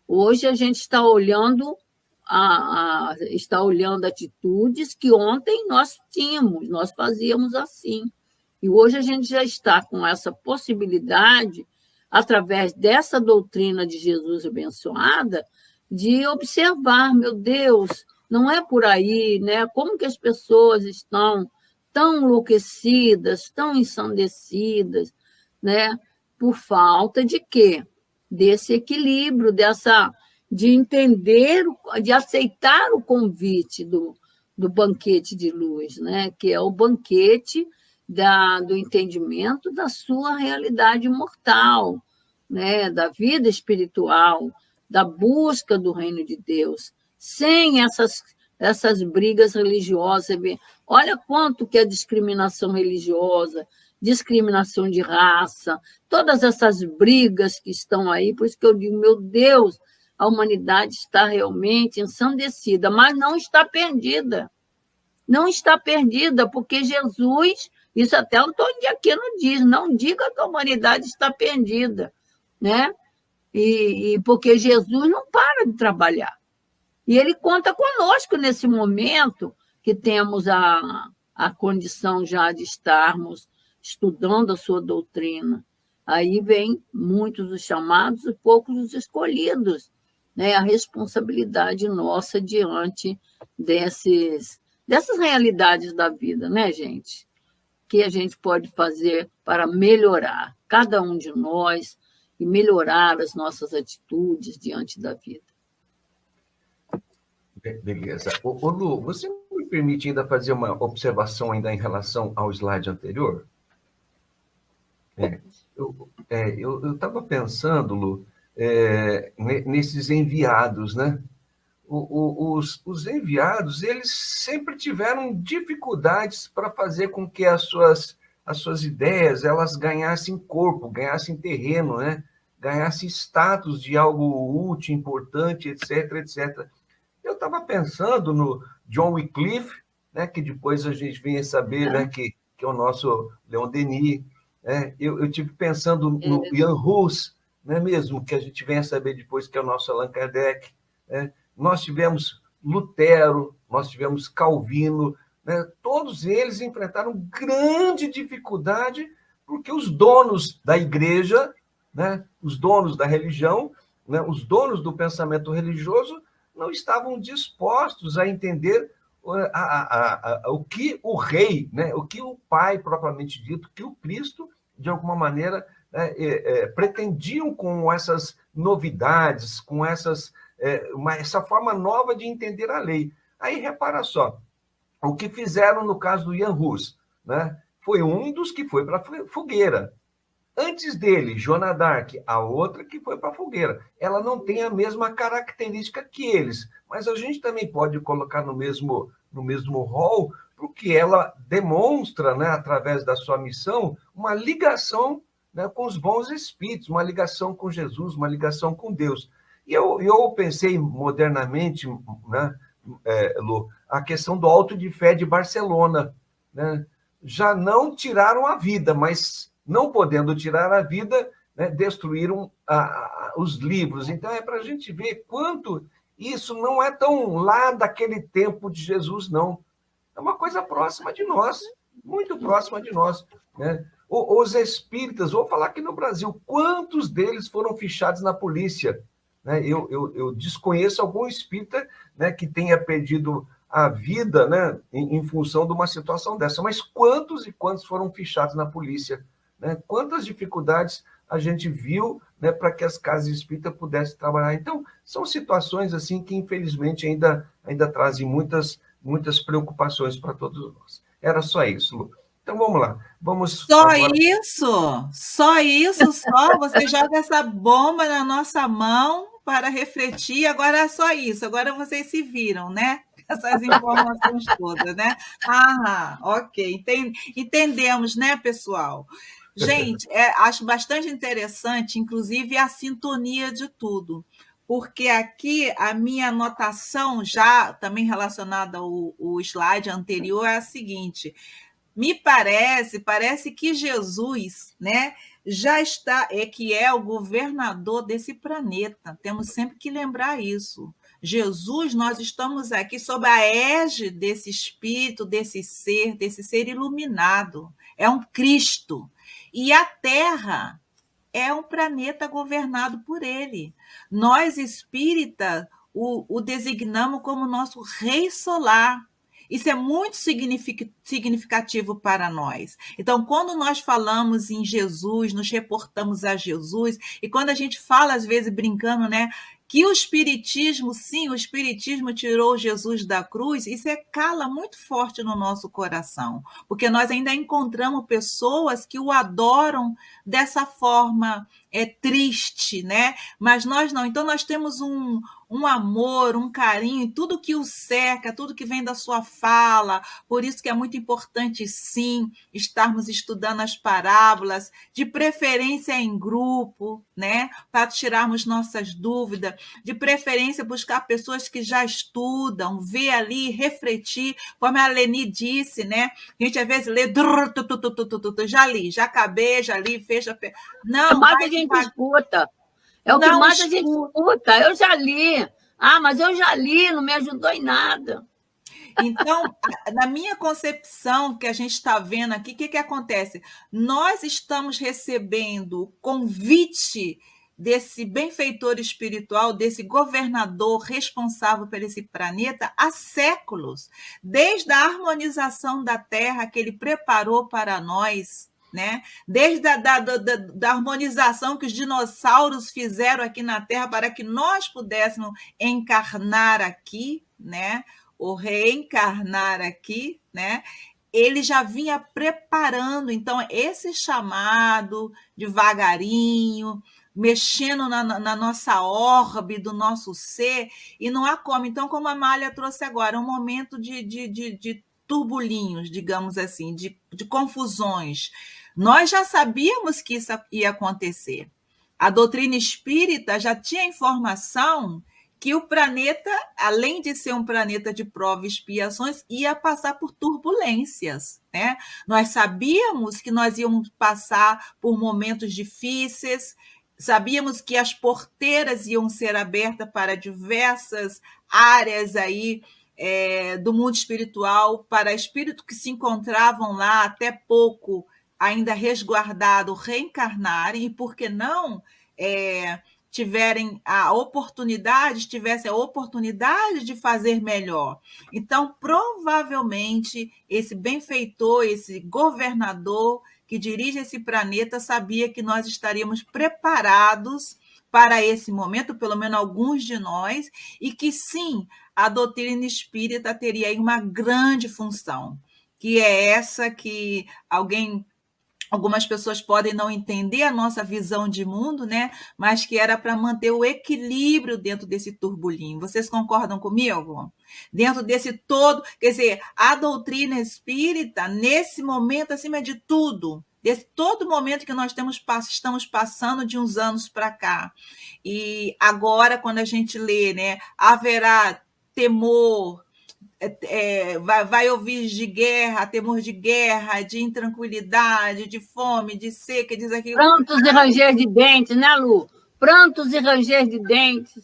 Hoje a gente está olhando atitudes que ontem nós tínhamos, nós fazíamos assim. E hoje a gente já está com essa possibilidade, através dessa doutrina de Jesus abençoada, de observar, meu Deus, não é por aí, né? Como que as pessoas estão tão enlouquecidas, tão ensandecidas, né? Por falta de quê? Desse equilíbrio, de entender, de aceitar o convite do banquete de luz, né? Que é o banquete do entendimento da sua realidade mortal, né? Da vida espiritual, da busca do reino de Deus, sem essas brigas religiosas. Olha quanto que é discriminação religiosa, discriminação de raça, todas essas brigas que estão aí, por isso que eu digo, meu Deus, a humanidade está realmente ensandecida, mas não está perdida. Não está perdida, porque Jesus, isso até o Antônio de Aquino diz, não diga que a humanidade está perdida, né? E porque Jesus não para de trabalhar. E ele conta conosco nesse momento que temos a condição já de estarmos estudando a sua doutrina. Aí vem muitos os chamados e poucos os escolhidos, né? A responsabilidade nossa diante dessas realidades da vida, né, gente? Que a gente pode fazer para melhorar cada um de nós e melhorar as nossas atitudes diante da vida. Beleza. Ô, Lu, você me permite ainda fazer uma observação ainda em relação ao slide anterior? Eu estava pensando, Lu, nesses enviados, né? Os enviados, eles sempre tiveram dificuldades para fazer com que as suas ideias elas ganhassem corpo, ganhassem terreno, né? Ganhassem status de algo útil, importante, etc, etc. Eu estava pensando no John Wycliffe, né, que depois a gente vem saber, né, que é o nosso Leon Denis. Né? Eu tive pensando no Jan Hus, não é mesmo? Que a gente vem a saber depois que é o nosso Allan Kardec. Né? Nós tivemos Lutero, nós tivemos Calvino, né? Todos eles enfrentaram grande dificuldade porque os donos da igreja, né, os donos da religião, né, os donos do pensamento religioso, não estavam dispostos a entender o que o rei, né, o que o pai propriamente dito, que o Cristo, de alguma maneira, pretendiam com essas novidades, com essa forma nova de entender a lei. Aí, repara só, o que fizeram no caso do Jan Hus, né, foi um dos que foi para a fogueira. Antes dele, Joana d'Arc, a outra que foi para a fogueira. Ela não tem a mesma característica que eles, mas a gente também pode colocar no mesmo rol, porque ela demonstra, né, através da sua missão, uma ligação, né, com os bons espíritos, uma ligação com Jesus, uma ligação com Deus. E eu pensei modernamente, né, Lu, a questão do Auto de Fé de Barcelona. Né? Já não tiraram a vida, mas não podendo tirar a vida, né, destruíram os livros. Então, é para a gente ver quanto isso não é tão lá daquele tempo de Jesus, não. É uma coisa próxima de nós, muito próxima de nós. Né? Os espíritas, vou falar aqui no Brasil, quantos deles foram fichados na polícia? Né? Eu desconheço algum espírita, né, que tenha perdido a vida, né, em função de uma situação dessa, mas quantos e quantos foram fichados na polícia? Né? Quantas dificuldades a gente viu, né, para que as casas espíritas pudessem trabalhar. Então, são situações assim que, infelizmente, ainda trazem muitas preocupações para todos nós. Era só isso, Lu. Então, vamos lá. Só agora... isso, só. Você joga essa bomba na nossa mão para refletir, agora é só isso. Agora vocês se viram, né? Essas informações todas, né? Ok. Entendemos, né, pessoal? Gente, acho bastante interessante, inclusive, a sintonia de tudo, porque aqui a minha anotação, já também relacionada ao slide anterior, é a seguinte: me parece que Jesus, né, já está, que é o governador desse planeta. Temos sempre que lembrar isso. Jesus, nós estamos aqui sob a égide desse espírito, desse ser iluminado. É um Cristo. E a Terra é um planeta governado por ele. Nós, espíritas, o designamos como nosso rei solar. Isso é muito significativo para nós. Então, quando nós falamos em Jesus, nos reportamos a Jesus, e quando a gente fala, às vezes, brincando, né, Que o Espiritismo, sim, o Espiritismo tirou Jesus da cruz, isso cala muito forte no nosso coração, porque nós ainda encontramos pessoas que o adoram dessa forma triste, né? Mas nós não. Então nós temos um amor, um carinho, tudo que o cerca, tudo que vem da sua fala. Por isso que é muito importante, sim, estarmos estudando as parábolas, de preferência em grupo, né? Para tirarmos nossas dúvidas, de preferência buscar pessoas que já estudam, ver ali, refletir, como a Leni disse, né? A gente às vezes lê, já li, já acabei, já li, fecha. Não, mas a gente escuta. É o que mais a gente escuta. Eu já li. Mas eu já li, não me ajudou em nada. Então, na minha concepção, que a gente está vendo aqui, o que acontece? Nós estamos recebendo o convite desse benfeitor espiritual, desse governador responsável por esse planeta há séculos, desde a harmonização da Terra que ele preparou para nós, né? Desde da harmonização que os dinossauros fizeram aqui na Terra para que nós pudéssemos encarnar aqui, né? Ou reencarnar aqui, né? Ele já vinha preparando, então, esse chamado devagarinho, mexendo na nossa órbita, do nosso ser, e não há como. Então, como a Amália trouxe agora, um momento de turbulinhos, digamos assim, de confusões. Nós já sabíamos que isso ia acontecer. A doutrina espírita já tinha informação que o planeta, além de ser um planeta de provas e expiações, ia passar por turbulências, né? Nós sabíamos que nós íamos passar por momentos difíceis, sabíamos que as porteiras iam ser abertas para diversas áreas aí, do mundo espiritual, para espíritos que se encontravam lá até pouco ainda resguardado, reencarnarem, e por que não tivessem a oportunidade de fazer melhor. Então, provavelmente, esse benfeitor, esse governador que dirige esse planeta, sabia que nós estaríamos preparados para esse momento, pelo menos alguns de nós, e que, sim, a doutrina espírita teria aí uma grande função, que é essa que algumas pessoas podem não entender a nossa visão de mundo, né? Mas que era para manter o equilíbrio dentro desse turbulinho. Vocês concordam comigo? Dentro desse todo, quer dizer, a doutrina espírita, nesse momento, acima de tudo, desse todo momento que nós estamos passando de uns anos para cá, e agora, quando a gente lê, né, haverá temor, vai ouvir de guerra, temor de guerra, de intranquilidade, de fome, de seca, diz aquilo. Prantos e ranger de dentes, né, Lu? Prantos e ranger de dentes.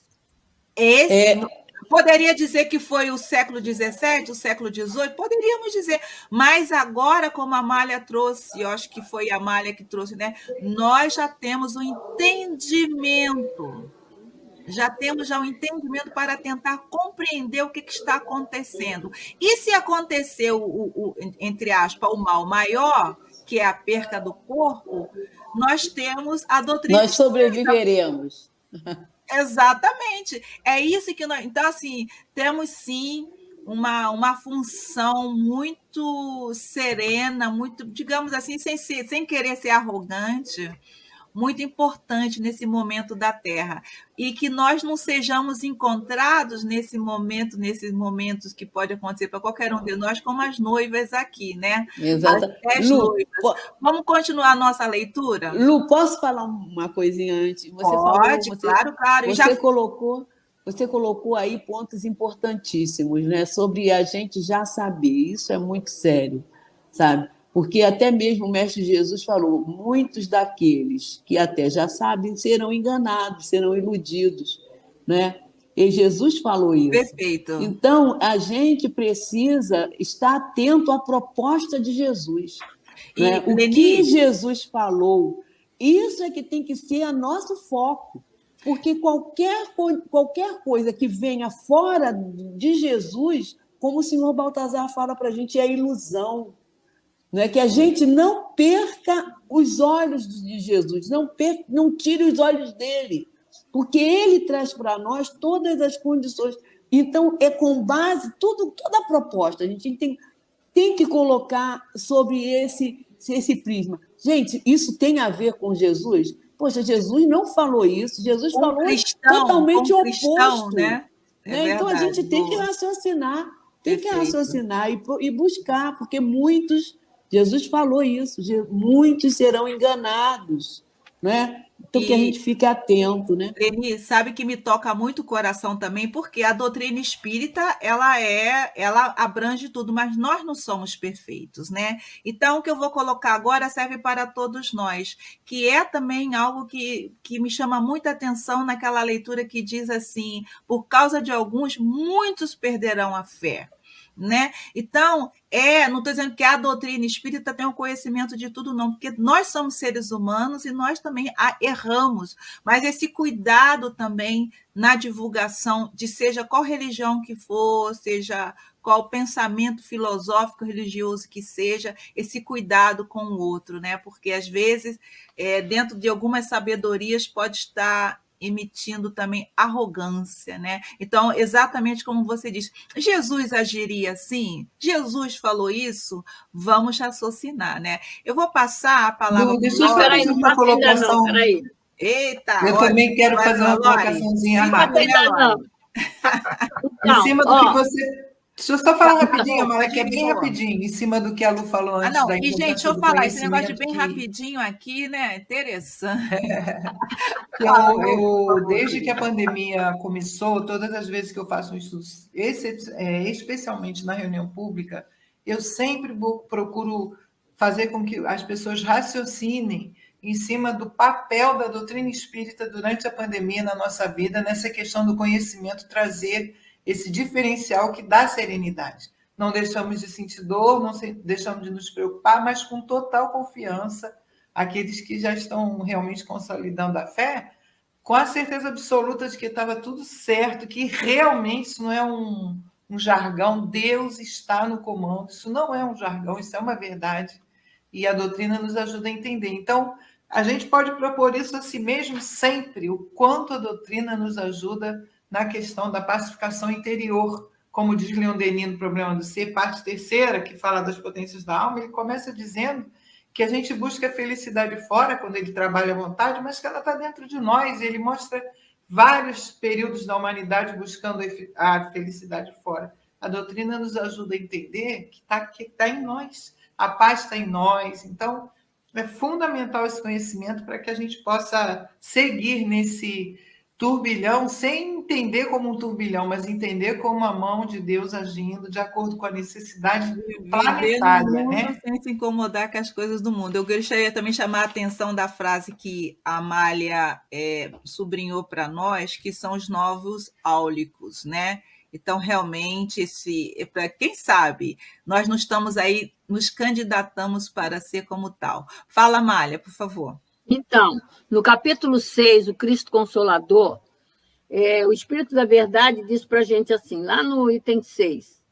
Poderia dizer que foi o século XVII, o século XVIII? Poderíamos dizer, mas agora, como a Amália trouxe, eu acho que foi a Amália que trouxe, né? Nós já temos um entendimento. Já temos um entendimento para tentar compreender o que está acontecendo. E se aconteceu, entre aspas, o mal maior, que é a perca do corpo, nós temos a doutrina. Nós sobreviveremos. Exatamente. É isso que nós. Então, assim, temos sim uma função muito serena, muito, digamos assim, sem querer ser arrogante, muito importante nesse momento da Terra, e que nós não sejamos encontrados nesses momentos que pode acontecer para qualquer um de nós, como as noivas aqui, né? Exato. As 10 noivas. Vamos continuar a nossa leitura? Lu, posso falar uma coisinha antes? Pode, claro. Você colocou aí pontos importantíssimos, né? Sobre a gente já saber, isso é muito sério, sabe? Porque até mesmo o Mestre Jesus falou, muitos daqueles que até já sabem serão enganados, serão iludidos, né? E Jesus falou isso. Perfeito. Então, a gente precisa estar atento à proposta de Jesus. Né? O que Jesus falou, isso é que tem que ser o nosso foco. Porque qualquer coisa que venha fora de Jesus, como o senhor Baltazar fala para a gente, é ilusão. Né? Que a gente não perca os olhos de Jesus, não tire os olhos dele, porque ele traz para nós todas as condições. Então, é com base, toda a proposta, a gente tem que colocar sobre esse prisma. Gente, isso tem a ver com Jesus? Poxa, Jesus não falou isso, Jesus falou totalmente oposto. Né? Né? Então, a gente tem que raciocinar, e buscar, porque Jesus falou isso, muitos serão enganados, né? Então, que a gente fique atento, né? Leni, sabe que me toca muito o coração também, porque a doutrina espírita, ela abrange tudo, mas nós não somos perfeitos, né? Então, o que eu vou colocar agora serve para todos nós, que é também algo que me chama muita atenção naquela leitura que diz assim, por causa de alguns, muitos perderão a fé. Né? Então, não estou dizendo que a doutrina espírita tem o conhecimento de tudo, não, porque nós somos seres humanos e nós também erramos, mas esse cuidado também na divulgação de seja qual religião que for, seja qual pensamento filosófico, religioso que seja, esse cuidado com o outro, né? Porque às vezes, dentro de algumas sabedorias pode estar emitindo também arrogância, né? Então, exatamente como você diz, Jesus agiria assim? Jesus falou isso? Vamos raciocinar, né? Eu vou passar a palavra... Deixa eu só fazer uma colocação. Peraí. Eita! Eu também quero fazer uma colocaçãozinha rápida. Então, em cima do que você... Deixa eu só falar rapidinho, Mara, que é bem rapidinho, em cima do que a Lu falou antes da importância. E, gente, deixa eu falar, esse negócio de bem rapidinho aqui, né? Interessante. Desde que a pandemia começou, todas as vezes que eu faço um estudo, especialmente na reunião pública, eu sempre procuro fazer com que as pessoas raciocinem em cima do papel da doutrina espírita durante a pandemia na nossa vida, nessa questão do conhecimento, trazer esse diferencial que dá serenidade. Não deixamos de sentir dor, não deixamos de nos preocupar, mas com total confiança, aqueles que já estão realmente consolidando a fé, com a certeza absoluta de que estava tudo certo, que realmente isso não é um jargão, Deus está no comando, isso não é um jargão, isso é uma verdade, e a doutrina nos ajuda a entender. Então, a gente pode propor isso a si mesmo sempre, o quanto a doutrina nos ajuda na questão da pacificação interior, como diz Leon Denis no Problema do Ser, parte terceira, que fala das potências da alma, ele começa dizendo que a gente busca a felicidade fora, quando ele trabalha à vontade, mas que ela está dentro de nós, e ele mostra vários períodos da humanidade buscando a felicidade fora. A doutrina nos ajuda a entender que está em nós, a paz está em nós, então é fundamental esse conhecimento para que a gente possa seguir nesse turbilhão, sem entender como um turbilhão, mas entender como a mão de Deus agindo de acordo com a necessidade planetária, né? Sem se incomodar com as coisas do mundo. Eu gostaria também de chamar a atenção da frase que a Amália sublinhou para nós, que são os novos áulicos, né? Então, realmente, para quem sabe, nós não estamos aí, nos candidatamos para ser como tal. Fala, Amália, por favor. Então, no capítulo 6, o Cristo Consolador, o Espírito da Verdade diz para a gente assim, lá no item 6,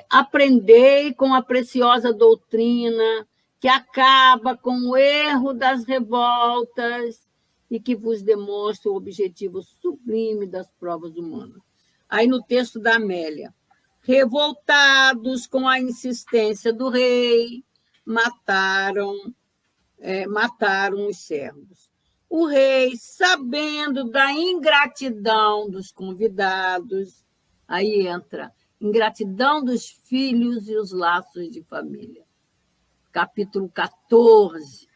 aprendei com a preciosa doutrina que acaba com o erro das revoltas e que vos demonstra o objetivo sublime das provas humanas. Aí no texto da Amélia, revoltados com a insistência do rei, mataram os servos. O rei, sabendo da ingratidão dos convidados, aí entra ingratidão dos filhos e os laços de família. Capítulo 14,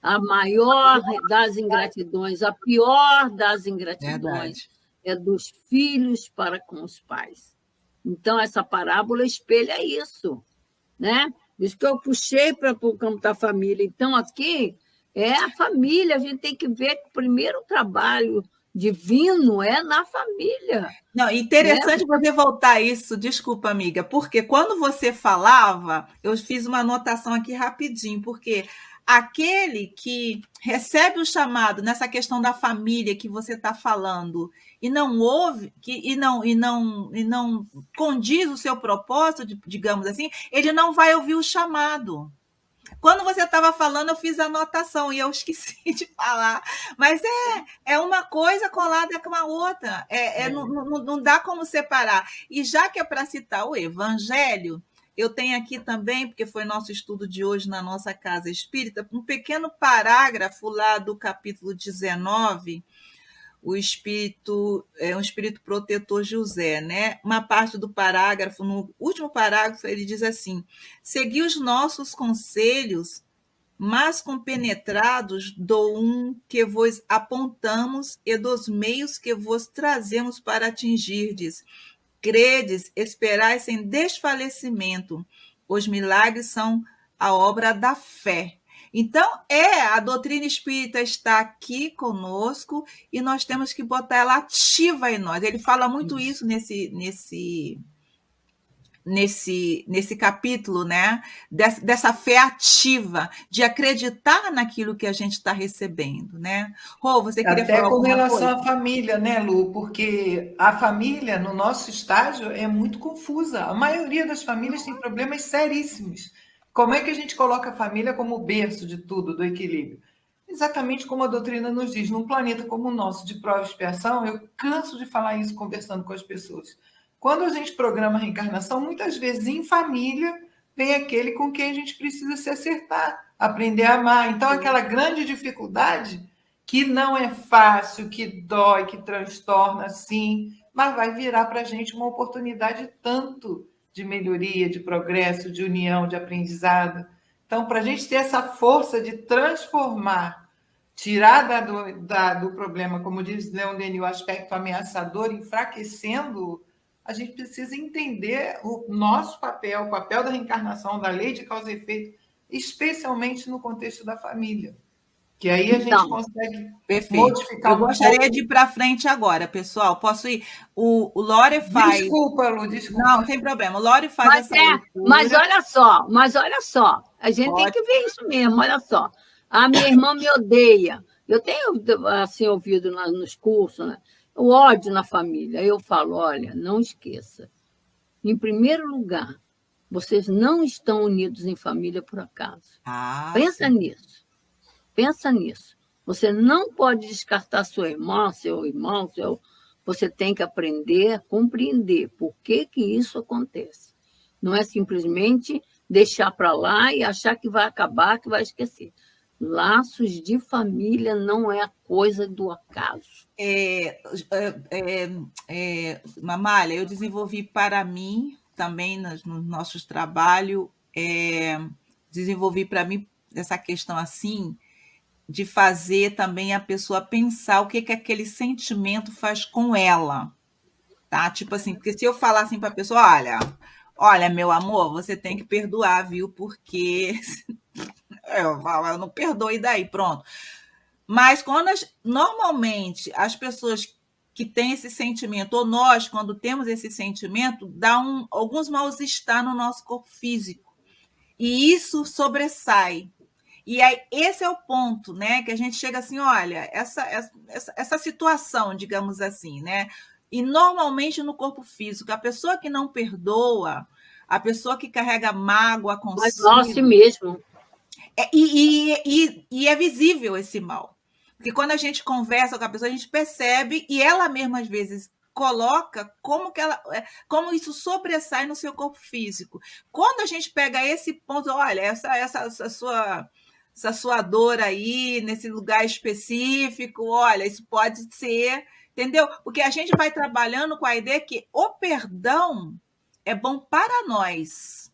a maior das ingratidões, a pior das ingratidões é dos filhos para com os pais. Então, essa parábola espelha isso, né? Isso que eu puxei para o campo da família. Então, aqui é a família. A gente tem que ver que o primeiro trabalho divino é na família. Não, interessante você voltar a isso, desculpa, amiga, porque quando você falava, eu fiz uma anotação aqui rapidinho, porque aquele que recebe o chamado nessa questão da família que você está falando e não ouve, e não condiz o seu propósito, digamos assim, ele não vai ouvir o chamado. quando você estava falando, eu fiz a anotação e eu esqueci de falar. Mas é uma coisa colada com a outra. Não dá como separar. E já que é para citar o Evangelho, eu tenho aqui também, porque foi nosso estudo de hoje na nossa Casa Espírita, um pequeno parágrafo lá do capítulo 19, o espírito é um espírito protetor José, né? Uma parte do parágrafo, no último parágrafo, ele diz assim: segui os nossos conselhos, mas compenetrados do um que vos apontamos e dos meios que vos trazemos para atingirdes. Credes, esperais sem desfalecimento. Os milagres são a obra da fé. Então, a doutrina espírita está aqui conosco e nós temos que botar ela ativa em nós. Ele fala muito isso nesse capítulo, né? Dessa fé ativa, de acreditar naquilo que a gente está recebendo, né? Rô, você queria Até falar com alguma relação coisa? à família, né, Lu? Porque a família, no nosso estágio, é muito confusa. A maioria das famílias tem problemas seríssimos. Como é que a gente coloca a família como berço de tudo, do equilíbrio? Exatamente como a doutrina nos diz, num planeta como o nosso, de prova e expiação, eu canso de falar isso conversando com as pessoas. Quando a gente programa a reencarnação, muitas vezes em família vem aquele com quem a gente precisa se acertar, aprender a amar. Então, aquela grande dificuldade que não é fácil, que dói, que transtorna, sim, mas vai virar para a gente uma oportunidade tanto de melhoria, de progresso, de união, de aprendizado. Então, para a gente ter essa força de transformar, tirar do problema, como diz Leon Denis, o aspecto ameaçador, enfraquecendo, a gente precisa entender o nosso papel, o papel da reencarnação, da lei de causa e efeito, especialmente no contexto da família. Que aí a gente consegue modificar Eu gostaria de ir para frente agora, pessoal. Posso ir? O Lore faz. Desculpa, Lu, desculpa. Não tem problema. O Lore faz mas olha só, a gente tem que ver isso mesmo, olha só. A minha irmã me odeia. Eu tenho assim, ouvido nos cursos, né? O ódio na família. Eu falo, olha, não esqueça. Em primeiro lugar, vocês não estão unidos em família por acaso. Pensa nisso. Pensa nisso. Você não pode descartar sua irmã, seu irmão, você tem que aprender a compreender por que isso acontece. Não é simplesmente deixar para lá e achar que vai acabar, que vai esquecer. Laços de família não é a coisa do acaso. Mamália, eu desenvolvi para mim, também nos nossos trabalhos, desenvolvi para mim essa questão assim, de fazer também a pessoa pensar o que aquele sentimento faz com ela, tá? Tipo assim, porque se eu falar assim para a pessoa, olha, meu amor, você tem que perdoar, viu? Porque eu não perdoo e daí, pronto. Mas normalmente as pessoas que têm esse sentimento, ou nós, quando temos esse sentimento, dá alguns mal-estar no nosso corpo físico. E isso sobressai. E aí, esse é o ponto, né? Que a gente chega assim, olha, essa situação, digamos assim, né? E normalmente no corpo físico, a pessoa que não perdoa, a pessoa que carrega mágoa consigo... Mas nós mesmo. E é visível esse mal. Porque quando a gente conversa com a pessoa, a gente percebe, e ela mesma, às vezes, coloca como isso sobressai no seu corpo físico. Quando a gente pega esse ponto, olha, essa sua dor aí, nesse lugar específico, olha, isso pode ser, entendeu? Porque a gente vai trabalhando com a ideia que o perdão é bom para nós.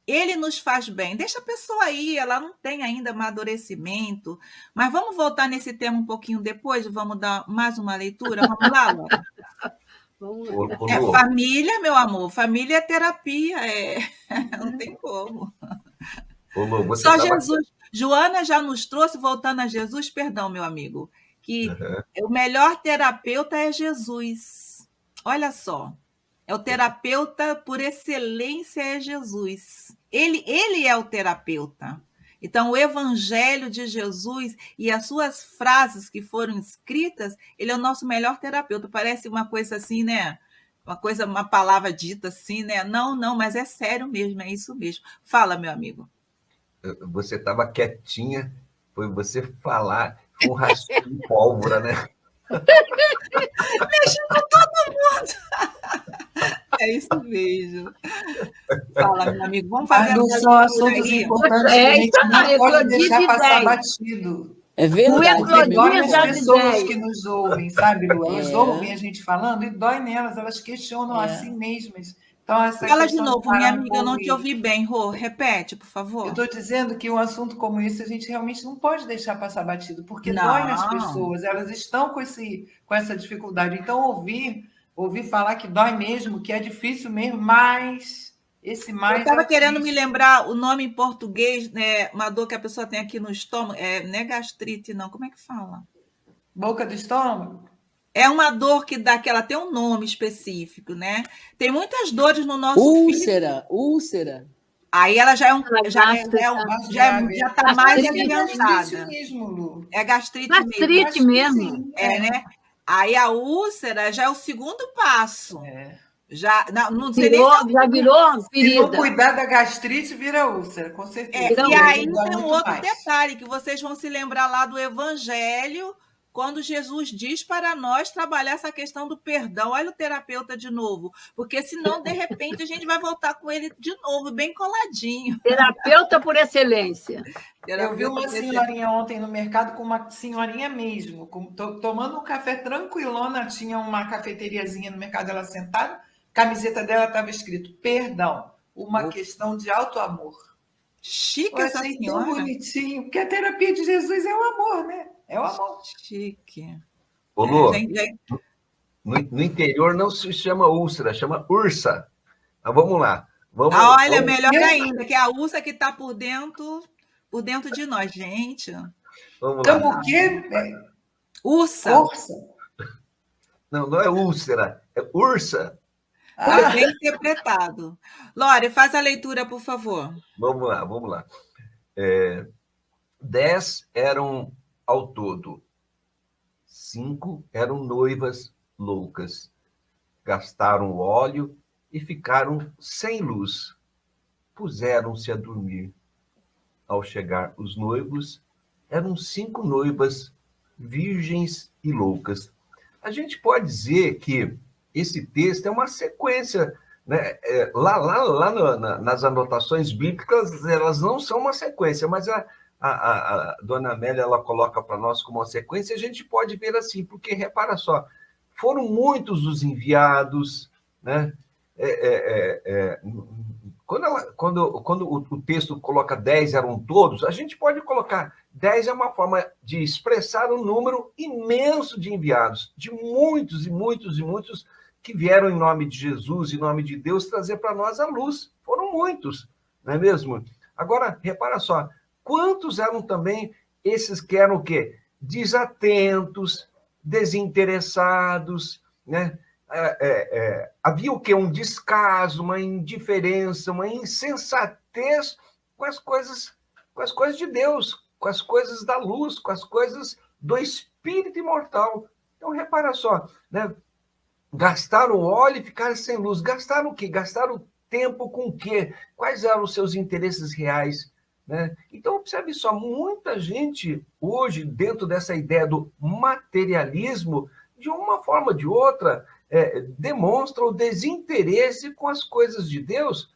Ele nos faz bem. Deixa a pessoa aí, ela não tem ainda amadurecimento. Mas vamos voltar nesse tema um pouquinho depois, vamos dar mais uma leitura? Vamos lá, Laura? Família, meu amor, família é terapia, não tem como. Só Jesus. Joana já nos trouxe, voltando a Jesus, perdão, meu amigo, que o melhor terapeuta é Jesus. Olha só, é o terapeuta por excelência, é Jesus. Ele é o terapeuta. Então, o Evangelho de Jesus e as suas frases que foram escritas, ele é o nosso melhor terapeuta. Parece uma coisa assim, né? Uma palavra dita assim, né? Não, mas é sério mesmo, é isso mesmo. Fala, meu amigo. você estava quietinha, foi você falar com um rascunho de pólvora, né? Mexendo com todo mundo. É isso mesmo. Fala, meu amigo, vamos fazer Mas não essa são leitura assuntos aí. importantes que a gente isso não aí, pode eclodir deixar de passar ideias. batido. É Não verdade, Porque é dói mesmo. nas das pessoas ideias. que nos ouvem, sabe, Lu? Elas É. ouvem a gente falando e dói nelas, elas questionam a si mesmas. Então, essa Fala de questão de novo, minha parar um amiga, eu pouco não te ouvi bem, Rô. Repete, por eu favor. estou dizendo que um assunto como esse a gente realmente não pode deixar passar batido, porque dói nas Não. pessoas, elas estão com essa dificuldade. Então, ouvir falar que dói mesmo, que é difícil mesmo, mas esse Eu mais é estava o querendo me triste. lembrar o nome em português, né? Uma dor que a pessoa tem aqui no estômago. Não é gastrite, não. Como é que fala? Boca do estômago? É uma dor que dá, que ela tem um nome específico, né? Tem muitas dores no nosso físico. Úlcera. Aí ela já é um, Mais já grave. já está mais Mas é gastrite adiantada. mesmo, Lu. É gastrite mesmo. Gastrite Acho que mesmo. sim. Né? Aí a úlcera já é o segundo passo. É. Já, não sei nem se é o Já virou Se não ferida. cuidar da gastrite, vira úlcera, com certeza. E E aí dói tem um muito outro mais. detalhe que vocês vão se lembrar lá do Evangelho, quando Jesus diz para nós trabalhar essa questão do perdão. Olha o terapeuta de novo, porque senão, de repente, a gente vai voltar com ele de novo, bem coladinho. Terapeuta por excelência. Eu vi Terapeuta uma por excelência. senhorinha ontem no mercado, com uma senhorinha mesmo, tomando um café tranquilona, tinha uma cafeteriazinha no mercado, ela sentada, camiseta dela estava escrito perdão, uma questão de alto amor. Chique Eu essa achei tão senhora. bonitinho, porque a terapia de Jesus é o amor, né? É o amor. Chique. Ô, Lu, Gente, no interior não se chama úlcera, chama ursa. Mas vamos lá. olha, Vamos, melhor ainda, que é a úlcera que está por dentro de nós, gente. vamos lá. Então, o quê? Ursa. Força. Não é úlcera, é ursa. Foi bem interpretado. Lore, faz a leitura, por favor. Vamos lá. 10 eram ao todo. 5 eram noivas loucas. Gastaram óleo e ficaram sem luz. Puseram-se a dormir. Ao chegar os noivos, eram 5 noivas, virgens e loucas. A gente pode dizer que esse texto é uma sequência, né? Nas anotações bíblicas, elas não são uma sequência, mas a dona Amélia ela coloca para nós como uma sequência, e a gente pode ver assim, porque repara só, foram muitos os enviados, né? Quando o texto coloca 10 eram todos, a gente pode colocar 10 é uma forma de expressar um número imenso de enviados, de muitos e muitos e muitos que vieram em nome de Jesus, em nome de Deus, trazer para nós a luz. Foram muitos, não é mesmo? Agora, repara só, quantos eram também esses que eram o quê? Desatentos, desinteressados, né? Havia o quê? Um descaso, uma indiferença, uma insensatez com as coisas de Deus, com as coisas da luz, com as coisas do espírito imortal. Então, repara só, né? Gastaram óleo e ficaram sem luz. Gastaram o quê? Gastaram tempo com o quê? Quais eram os seus interesses reais? Né? Então, observe só, muita gente hoje, dentro dessa ideia do materialismo, de uma forma ou de outra, demonstra o desinteresse com as coisas de Deus,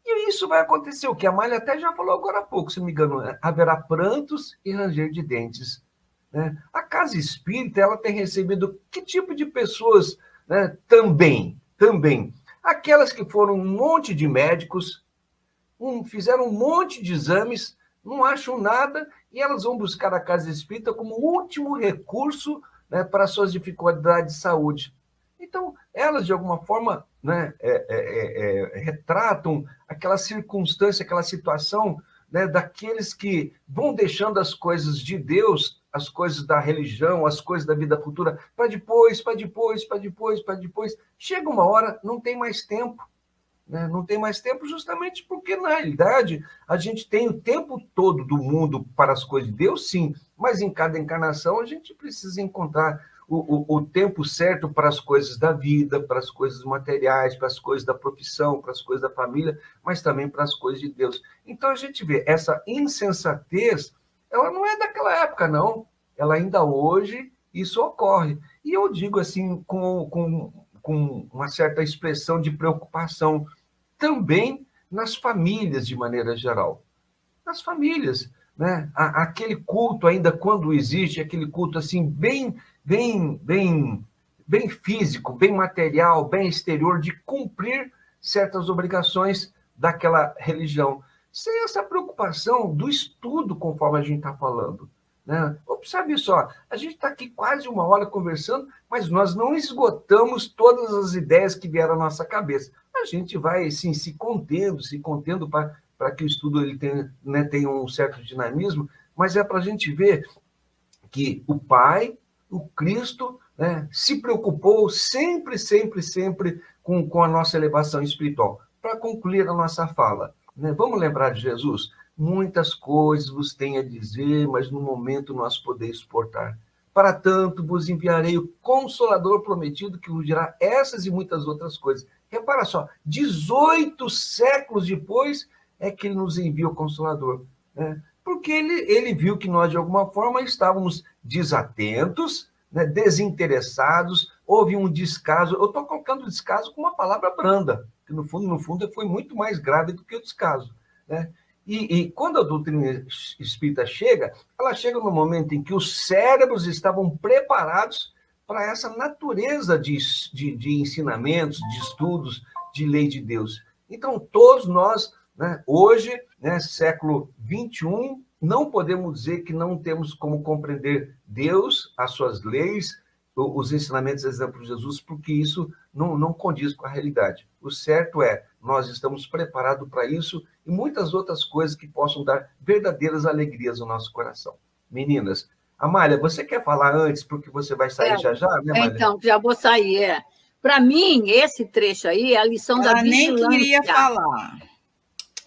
e isso vai acontecer o que a Malha até já falou agora há pouco, se não me engano, né? Haverá prantos e ranger de dentes. Né? A casa espírita ela tem recebido que tipo de pessoas, né? Também. Aquelas que foram um monte de médicos, fizeram um monte de exames, não acham nada, e elas vão buscar a casa espírita como último recurso, né, para suas dificuldades de saúde. Então, elas, de alguma forma, né, retratam aquela circunstância, aquela situação, né, daqueles que vão deixando as coisas de Deus, as coisas da religião, as coisas da vida futura, para depois. Chega uma hora, não tem mais tempo. Né? Não tem mais tempo justamente porque, na realidade, a gente tem o tempo todo do mundo para as coisas de Deus, sim, mas em cada encarnação a gente precisa encontrar o tempo certo para as coisas da vida, para as coisas materiais, para as coisas da profissão, para as coisas da família, mas também para as coisas de Deus. Então a gente vê essa insensatez, ela não é daquela época, não. Ela ainda hoje, isso ocorre. E eu digo assim, com uma certa expressão de preocupação, também nas famílias, de maneira geral. Nas famílias, né? Aquele culto ainda, quando existe, aquele culto assim, bem físico, bem material, bem exterior, de cumprir certas obrigações daquela religião, sem essa preocupação do estudo, conforme a gente está falando. Né? Observe só, a gente está aqui quase 1 hora conversando, mas nós não esgotamos todas as ideias que vieram à nossa cabeça. A gente vai assim, se contendo para que o estudo ele tenha um certo dinamismo, mas é para a gente ver que o Pai, o Cristo, né, se preocupou sempre com a nossa elevação espiritual. Para concluir a nossa fala, né, vamos lembrar de Jesus? Muitas coisas vos tenho a dizer, mas no momento não as podeis suportar. Para tanto, vos enviarei o Consolador prometido, que vos dirá essas e muitas outras coisas. Repara só, 18 séculos depois é que ele nos envia o Consolador. Né? Porque ele viu que nós, de alguma forma, estávamos desatentos, né, desinteressados, houve um descaso. Eu estou colocando descaso com uma palavra branda, que no fundo foi muito mais grave do que o descaso. Né? E quando a doutrina espírita chega, ela chega no momento em que os cérebros estavam preparados para essa natureza de ensinamentos, de estudos, de lei de Deus. Então, todos nós, né, hoje, né, século XXI, não podemos dizer que não temos como compreender Deus, as suas leis, os ensinamentos exemplos de Jesus, porque isso não condiz com a realidade. O certo é, nós estamos preparados para isso e muitas outras coisas que possam dar verdadeiras alegrias ao nosso coração. Meninas, Amália, você quer falar antes, porque você vai sair já, né, Amália? Então, já vou sair, Para mim, esse trecho aí é a lição da vigilância. Nem queria falar.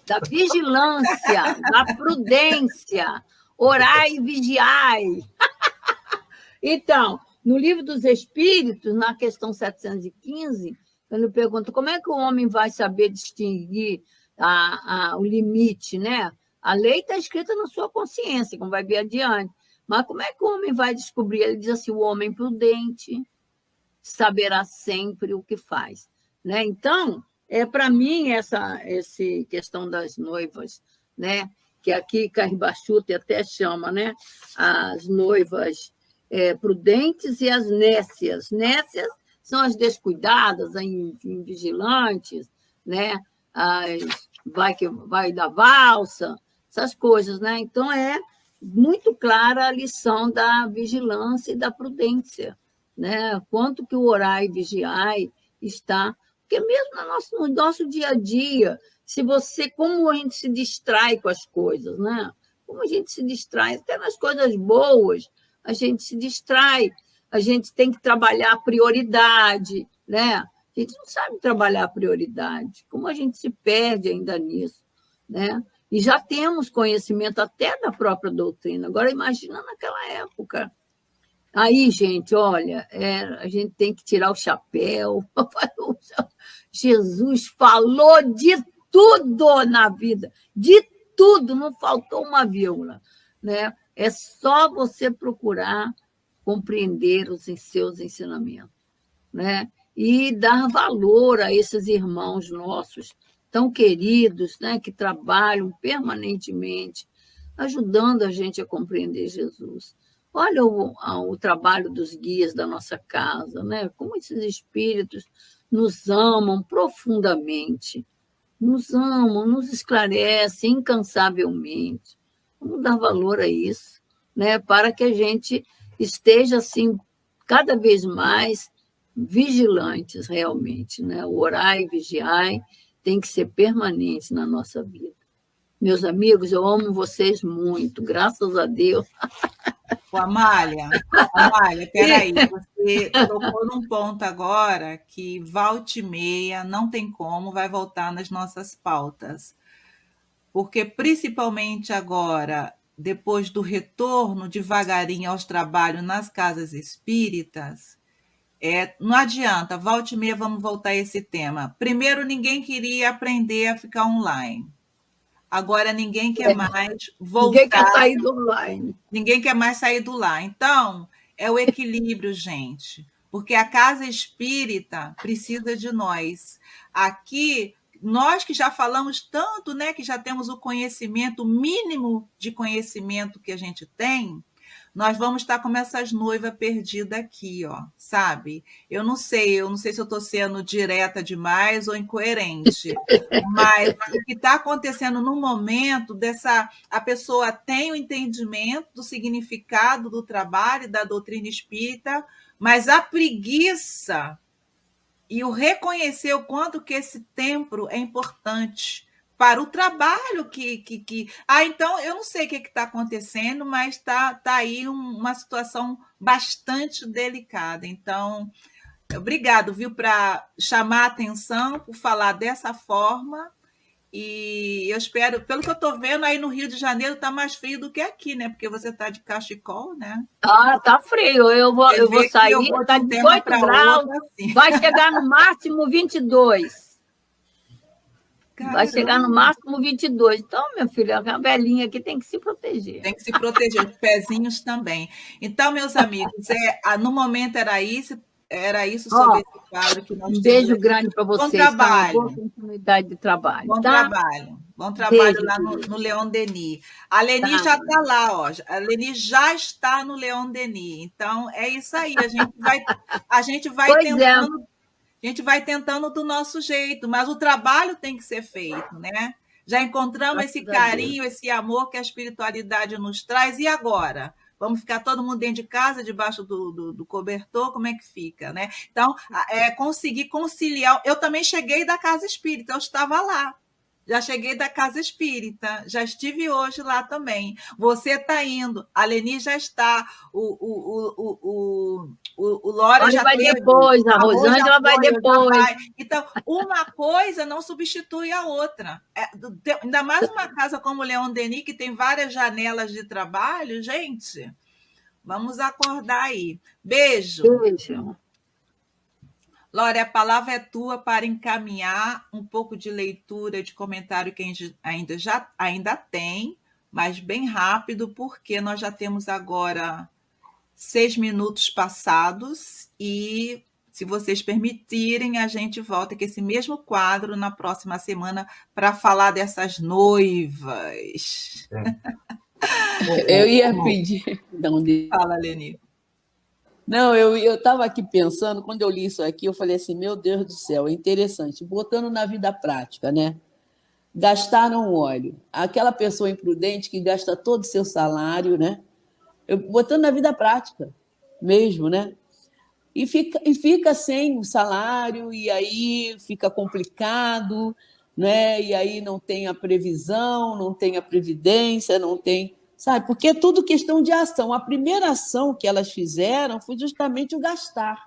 Da vigilância, da prudência, orai e vigiai. Então, no Livro dos Espíritos, na questão 715, quando pergunta como é que o homem vai saber distinguir o limite, né? A lei está escrita na sua consciência, como vai ver adiante. Mas como é que o homem vai descobrir? Ele diz assim, o homem prudente saberá sempre o que faz. Né? Então, para mim, essa questão das noivas, né? Que aqui Carribachuta até chama, né? As noivas prudentes e as nécias. Nécias são as descuidadas, as invigilantes, né? Vai da valsa, essas coisas. Né? Então, é muito clara a lição da vigilância e da prudência. Né? Quanto que o orar e vigiar está... Porque mesmo no nosso dia a dia, como a gente se distrai com as coisas, né? Como a gente se distrai, até nas coisas boas, a gente se distrai, a gente tem que trabalhar a prioridade, né? A gente não sabe trabalhar a prioridade, como a gente se perde ainda nisso, né? E já temos conhecimento até da própria doutrina, agora imagina naquela época. Aí, gente, olha, a gente tem que tirar o chapéu. Jesus falou de tudo na vida, de tudo, não faltou uma vírgula. Né? É só você procurar compreender os seus ensinamentos. Né? E dar valor a esses irmãos nossos, tão queridos, né? Que trabalham permanentemente, ajudando a gente a compreender Jesus. Olha o trabalho dos guias da nossa casa, né? Como esses espíritos nos amam profundamente, nos amam, nos esclarecem incansavelmente. Vamos dar valor a isso, né? Para que a gente esteja assim, cada vez mais vigilantes realmente. Né? O orar e vigiar tem que ser permanente na nossa vida. Meus amigos, eu amo vocês muito, graças a Deus. Amália, peraí, você tocou num ponto agora que volta e meia, não tem como, vai voltar nas nossas pautas. Porque, principalmente agora, depois do retorno devagarinho aos trabalhos nas casas espíritas, não adianta, volta e meia vamos voltar a esse tema. Primeiro, ninguém queria aprender a ficar online. Agora ninguém quer mais voltar. Ninguém quer sair do online. Ninguém quer mais sair do lar. Então, é o equilíbrio, gente. Porque a casa espírita precisa de nós. Aqui, nós que já falamos tanto, né, que já temos o conhecimento, o mínimo de conhecimento que a gente tem, nós vamos estar como essas noivas perdidas aqui, ó, sabe? Eu não sei se eu estou sendo direta demais ou incoerente, mas o que está acontecendo no momento a pessoa tem o entendimento do significado do trabalho, da doutrina espírita, mas a preguiça e o reconhecer o quanto que esse tempo é importante para o trabalho então, eu não sei o que está acontecendo, mas tá aí uma situação bastante delicada. Então, obrigado, viu, para chamar a atenção, por falar dessa forma, e eu espero, pelo que eu estou vendo, aí no Rio de Janeiro está mais frio do que aqui, né? Porque você está de cachecol, né? Ah, tá frio. Eu vou sair, está 18 graus, assim. Vai chegar no máximo 22. Caramba. Vai chegar no máximo 22. Então, minha filha, a velhinha aqui tem que se proteger. Tem que se proteger, os pezinhos também. Então, meus amigos, no momento era isso sobre esse quadro que nós temos. Um beijo grande para vocês. Bom trabalho. Boa continuidade de trabalho. Bom tá? trabalho. Bom trabalho Beijo, lá no Leon Denis. A Leni já está lá, ó. A Leni já está no Leon Denis. Então, é isso aí. A gente vai tentando. A gente vai tentando do nosso jeito, mas o trabalho tem que ser feito, né? Já encontramos esse carinho, esse amor que a espiritualidade nos traz, e agora? Vamos ficar todo mundo dentro de casa, debaixo do cobertor? Como é que fica, né? Então, conseguir conciliar. Eu também cheguei da casa espírita, eu estava lá. Já cheguei da casa espírita, já estive hoje lá também. Você está indo, a Leni já está, o Lora já vai teve, depois, a Rosângela vai depois. Então, uma coisa não substitui a outra. Ainda mais uma casa como o Leon Denis, que tem várias janelas de trabalho, gente. Vamos acordar aí. Beijo. Beijo. Lore, a palavra é tua para encaminhar um pouco de leitura, de comentário que a gente ainda tem, mas bem rápido, porque nós já temos agora 6 minutos passados e, se vocês permitirem, a gente volta com esse mesmo quadro na próxima semana para falar dessas noivas. Eu ia pedir... Fala, Leni. Não, eu estava aqui pensando, quando eu li isso aqui, eu falei assim, meu Deus do céu, é interessante, botando na vida prática, né? Gastaram óleo. Aquela pessoa imprudente que gasta todo o seu salário, né? Botando na vida prática mesmo, né? E fica sem o salário, e aí fica complicado, né? E aí não tem a previsão, não tem a previdência, não tem... Sabe? Porque é tudo questão de ação. A primeira ação que elas fizeram foi justamente o gastar,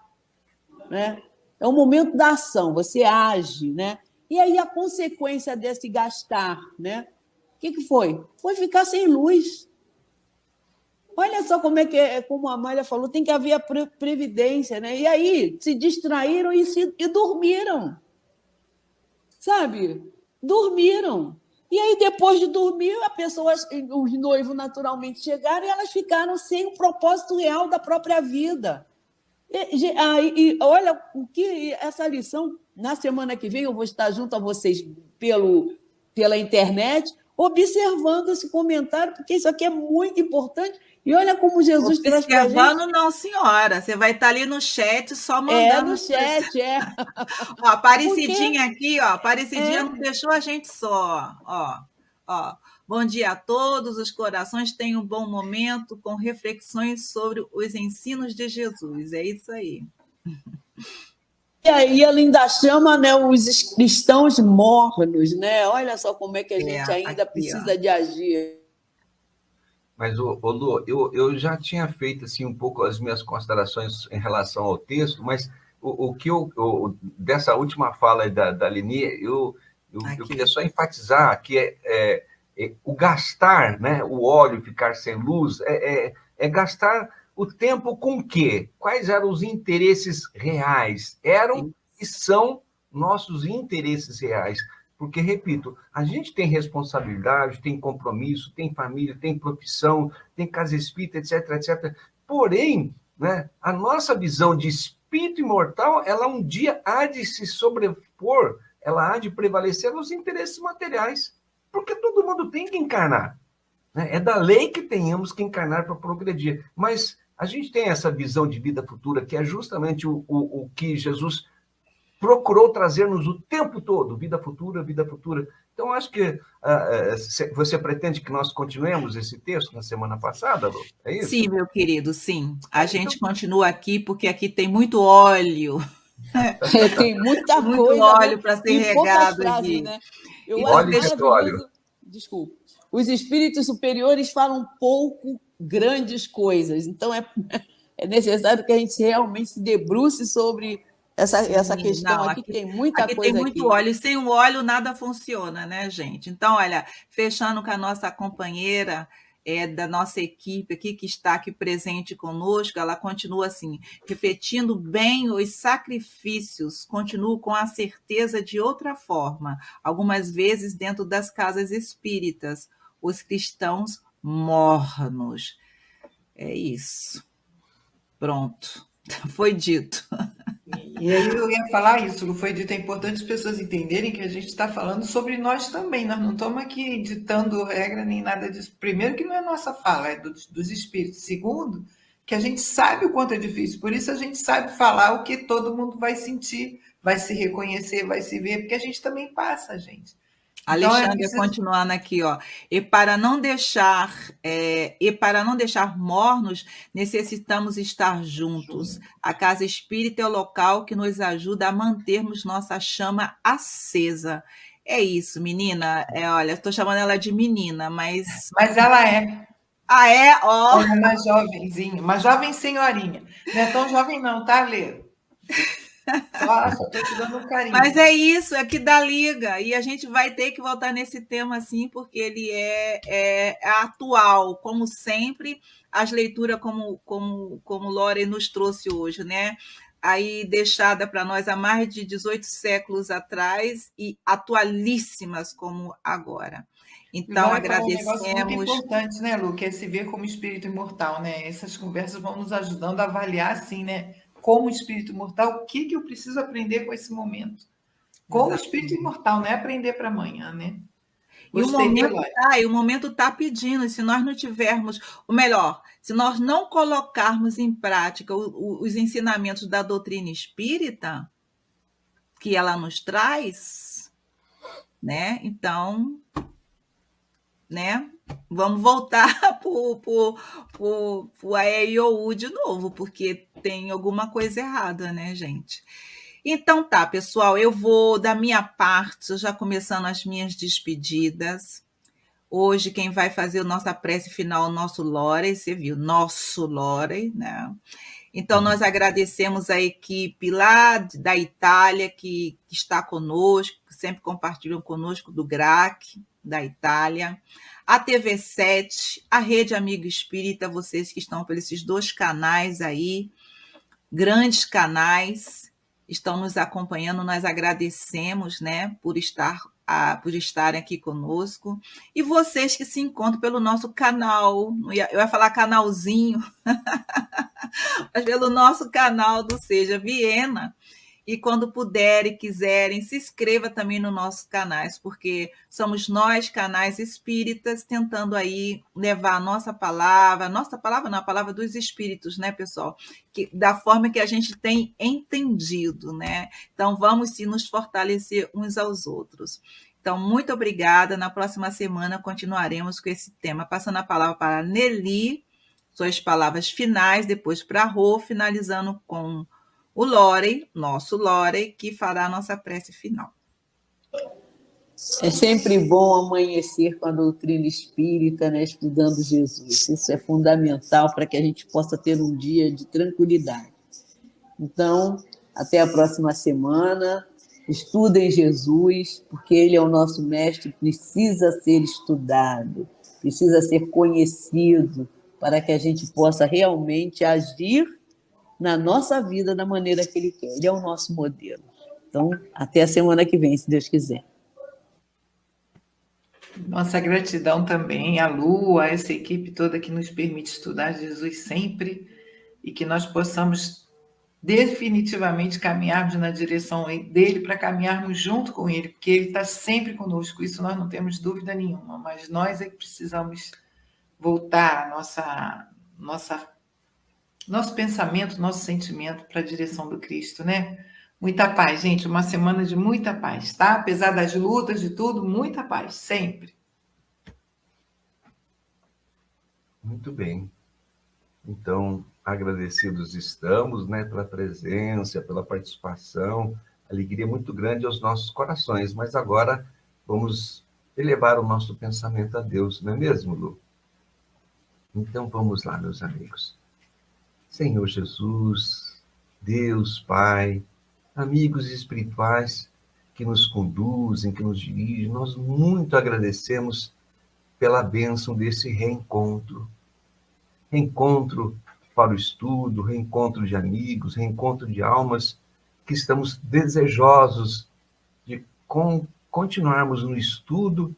né? É o momento da ação, você age, né? E aí a consequência desse gastar, né? O que foi? Foi ficar sem luz. Olha só como a Amália falou, tem que haver a previdência, né? E aí se distraíram e dormiram. Sabe? Dormiram. E aí, depois de dormir, os noivos naturalmente chegaram e elas ficaram sem o propósito real da própria vida. E olha, o que essa lição, na semana que vem, eu vou estar junto a vocês pela internet, observando esse comentário, porque isso aqui é muito importante. E olha como Jesus traz para a gente... Observando, não, senhora. Você vai estar ali no chat, só mandando... no chat, Ó, Aparecidinha aqui, ó. Aparecidinha não deixou a gente só. Ó. Bom dia a todos. Os corações tenham um bom momento com reflexões sobre os ensinos de Jesus. É isso aí. E aí ela ainda chama, né, os cristãos mornos, né? Olha só como é que a gente ainda aqui, precisa de agir. Mas, Lu, eu já tinha feito assim, um pouco as minhas considerações em relação ao texto, mas o que dessa última fala da Leni, eu queria só enfatizar que o gastar, né, o óleo ficar sem luz, é gastar o tempo com o quê? Quais eram os interesses reais? Eram e são nossos interesses reais. Porque, repito, a gente tem responsabilidade, tem compromisso, tem família, tem profissão, tem casa espírita, etc, etc. Porém, né, a nossa visão de espírito imortal, ela um dia há de se sobrepor, ela há de prevalecer nos interesses materiais. Porque todo mundo tem que encarnar. Né? É da lei que tenhamos que encarnar para progredir. Mas a gente tem essa visão de vida futura, que é justamente o que Jesus procurou trazer-nos o tempo todo, vida futura, vida futura. Então, acho que você pretende que nós continuemos esse texto na semana passada, Lu? É isso? Sim, meu querido, sim. A gente continua aqui porque aqui tem muito óleo. Tem muita Muito coisa, óleo né? para ser E poucas regado frases, aqui. né? Eu Então, acho óleo e petróleo. maravilhoso. Desculpa. Os espíritos superiores falam pouco grandes coisas. Então, é necessário que a gente realmente se debruce sobre essa sim, questão não, aqui, que tem muita aqui tem coisa muito aqui. óleo. E sem o óleo nada funciona, né, gente? Então, olha, fechando com a nossa companheira da nossa equipe aqui, que está aqui presente conosco, ela continua assim, refletindo bem os sacrifícios, continuo com a certeza de outra forma, algumas vezes dentro das casas espíritas, os cristãos mornos. É isso. Pronto. Foi dito. E aí eu ia falar isso, Lu, foi dito, é importante as pessoas entenderem que a gente está falando sobre nós também, nós não estamos aqui ditando regra nem nada disso. Primeiro que não é nossa fala, é dos espíritos. Segundo, que a gente sabe o quanto é difícil, por isso a gente sabe falar o que todo mundo vai sentir, vai se reconhecer, vai se ver, porque a gente também passa, gente. Então é Alexandre, preciso... continuando aqui, ó. E para não deixar mornos, necessitamos estar juntos. A casa espírita é o local que nos ajuda a mantermos nossa chama acesa. É isso, menina. Olha, estou chamando ela de menina, mas. Mas ela é. Ah, é? Ó. Ela é uma jovenzinha, uma jovem senhorinha. Não é tão jovem, não, tá, Lê? Só estou te dando um carinho. Mas é isso, é que dá liga. E a gente vai ter que voltar nesse tema, assim, porque ele é atual, como sempre, as leituras como Lore nos trouxe hoje, né? Aí deixada para nós há mais de 18 séculos atrás e atualíssimas como agora. Então, agradecemos. Um negócio muito importante, né, Lu, que é se ver como espírito imortal, né? Essas conversas vão nos ajudando a avaliar, assim, né? Como espírito imortal, o que eu preciso aprender com esse momento? Com o espírito imortal, não é aprender para amanhã, né? E o momento está pedindo, se nós não tivermos, ou melhor, se nós não colocarmos em prática os ensinamentos da doutrina espírita, que ela nos traz, né? Então, né? Vamos voltar para o AEIOU de novo, porque tem alguma coisa errada, né, gente? Então tá, pessoal, eu vou, da minha parte, já começando as minhas despedidas. Hoje, quem vai fazer a nossa prece final, o nosso Lore, você viu, nosso Lore, né? Então, nós agradecemos a equipe lá da Itália, que está conosco, que sempre compartilham conosco, do GRAC, da Itália, a TV7, a Rede Amigo Espírita, vocês que estão por esses 2 canais aí, grandes canais, estão nos acompanhando, nós agradecemos, né, por estarem aqui conosco, e vocês que se encontram pelo nosso canal, eu ia falar canalzinho, mas pelo nosso canal do Seja Viena, e quando puderem, quiserem, se inscreva também no nossos canais, porque somos nós, canais espíritas, tentando aí levar a nossa palavra não, a palavra dos espíritos, né, pessoal? Da forma que a gente tem entendido, né? Então, vamos sim nos fortalecer uns aos outros. Então, muito obrigada. Na próxima semana continuaremos com esse tema. Passando a palavra para a Nelly, suas palavras finais, depois para a Rô, finalizando com o Lore, nosso Lore, que fará a nossa prece final. É sempre bom amanhecer com a doutrina espírita, né, estudando Jesus. Isso é fundamental para que a gente possa ter um dia de tranquilidade. Então, até a próxima semana. Estudem Jesus, porque ele é o nosso mestre, precisa ser estudado, precisa ser conhecido, para que a gente possa realmente agir na nossa vida da maneira que ele quer. Ele é o nosso modelo. Então, até a semana que vem, se Deus quiser. Nossa gratidão também à Lu, a essa equipe toda que nos permite estudar Jesus sempre e que nós possamos definitivamente caminharmos na direção dele para caminharmos junto com ele, porque ele está sempre conosco, isso nós não temos dúvida nenhuma, mas nós é que precisamos voltar nosso pensamento, nosso sentimento para a direção do Cristo, né? Muita paz, gente, uma semana de muita paz, tá? Apesar das lutas, de tudo, muita paz, sempre. Muito bem. Então, agradecidos estamos, né, pela presença, pela participação, alegria muito grande aos nossos corações, mas agora vamos elevar o nosso pensamento a Deus, não é mesmo, Lu? Então vamos lá, meus amigos. Senhor Jesus, Deus, Pai, amigos espirituais que nos conduzem, que nos dirigem, nós muito agradecemos pela bênção desse reencontro. Reencontro para o estudo, reencontro de amigos, reencontro de almas que estamos desejosos de continuarmos no estudo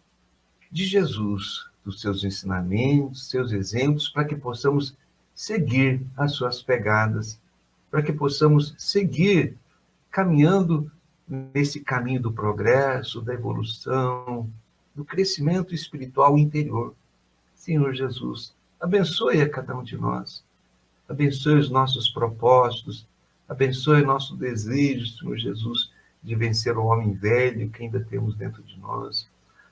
de Jesus, dos seus ensinamentos, seus exemplos, para que possamos seguir as suas pegadas, para que possamos seguir caminhando nesse caminho do progresso, da evolução, do crescimento espiritual interior. Senhor Jesus, abençoe a cada um de nós, abençoe os nossos propósitos, abençoe nosso desejo, Senhor Jesus, de vencer o homem velho que ainda temos dentro de nós.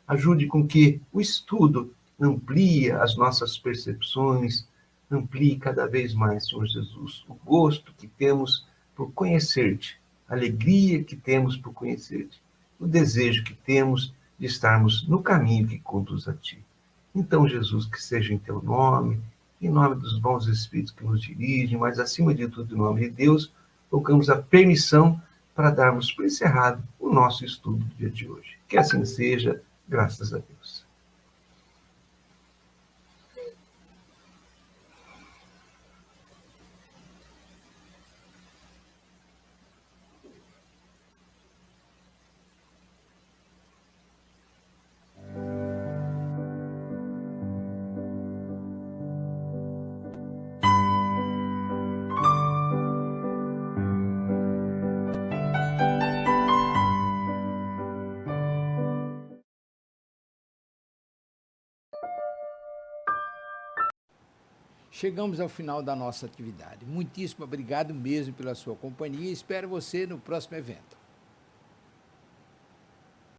Ajude com que o estudo amplie as nossas percepções, amplie cada vez mais, Senhor Jesus, o gosto que temos por conhecer-te, a alegria que temos por conhecer-te, o desejo que temos de estarmos no caminho que conduz a ti. Então, Jesus, que seja em teu nome, em nome dos bons espíritos que nos dirigem, mas acima de tudo, em nome de Deus, colocamos a permissão para darmos por encerrado o nosso estudo do dia de hoje. Que assim seja, graças a Deus. Chegamos ao final da nossa atividade. Muitíssimo obrigado mesmo pela sua companhia e espero você no próximo evento.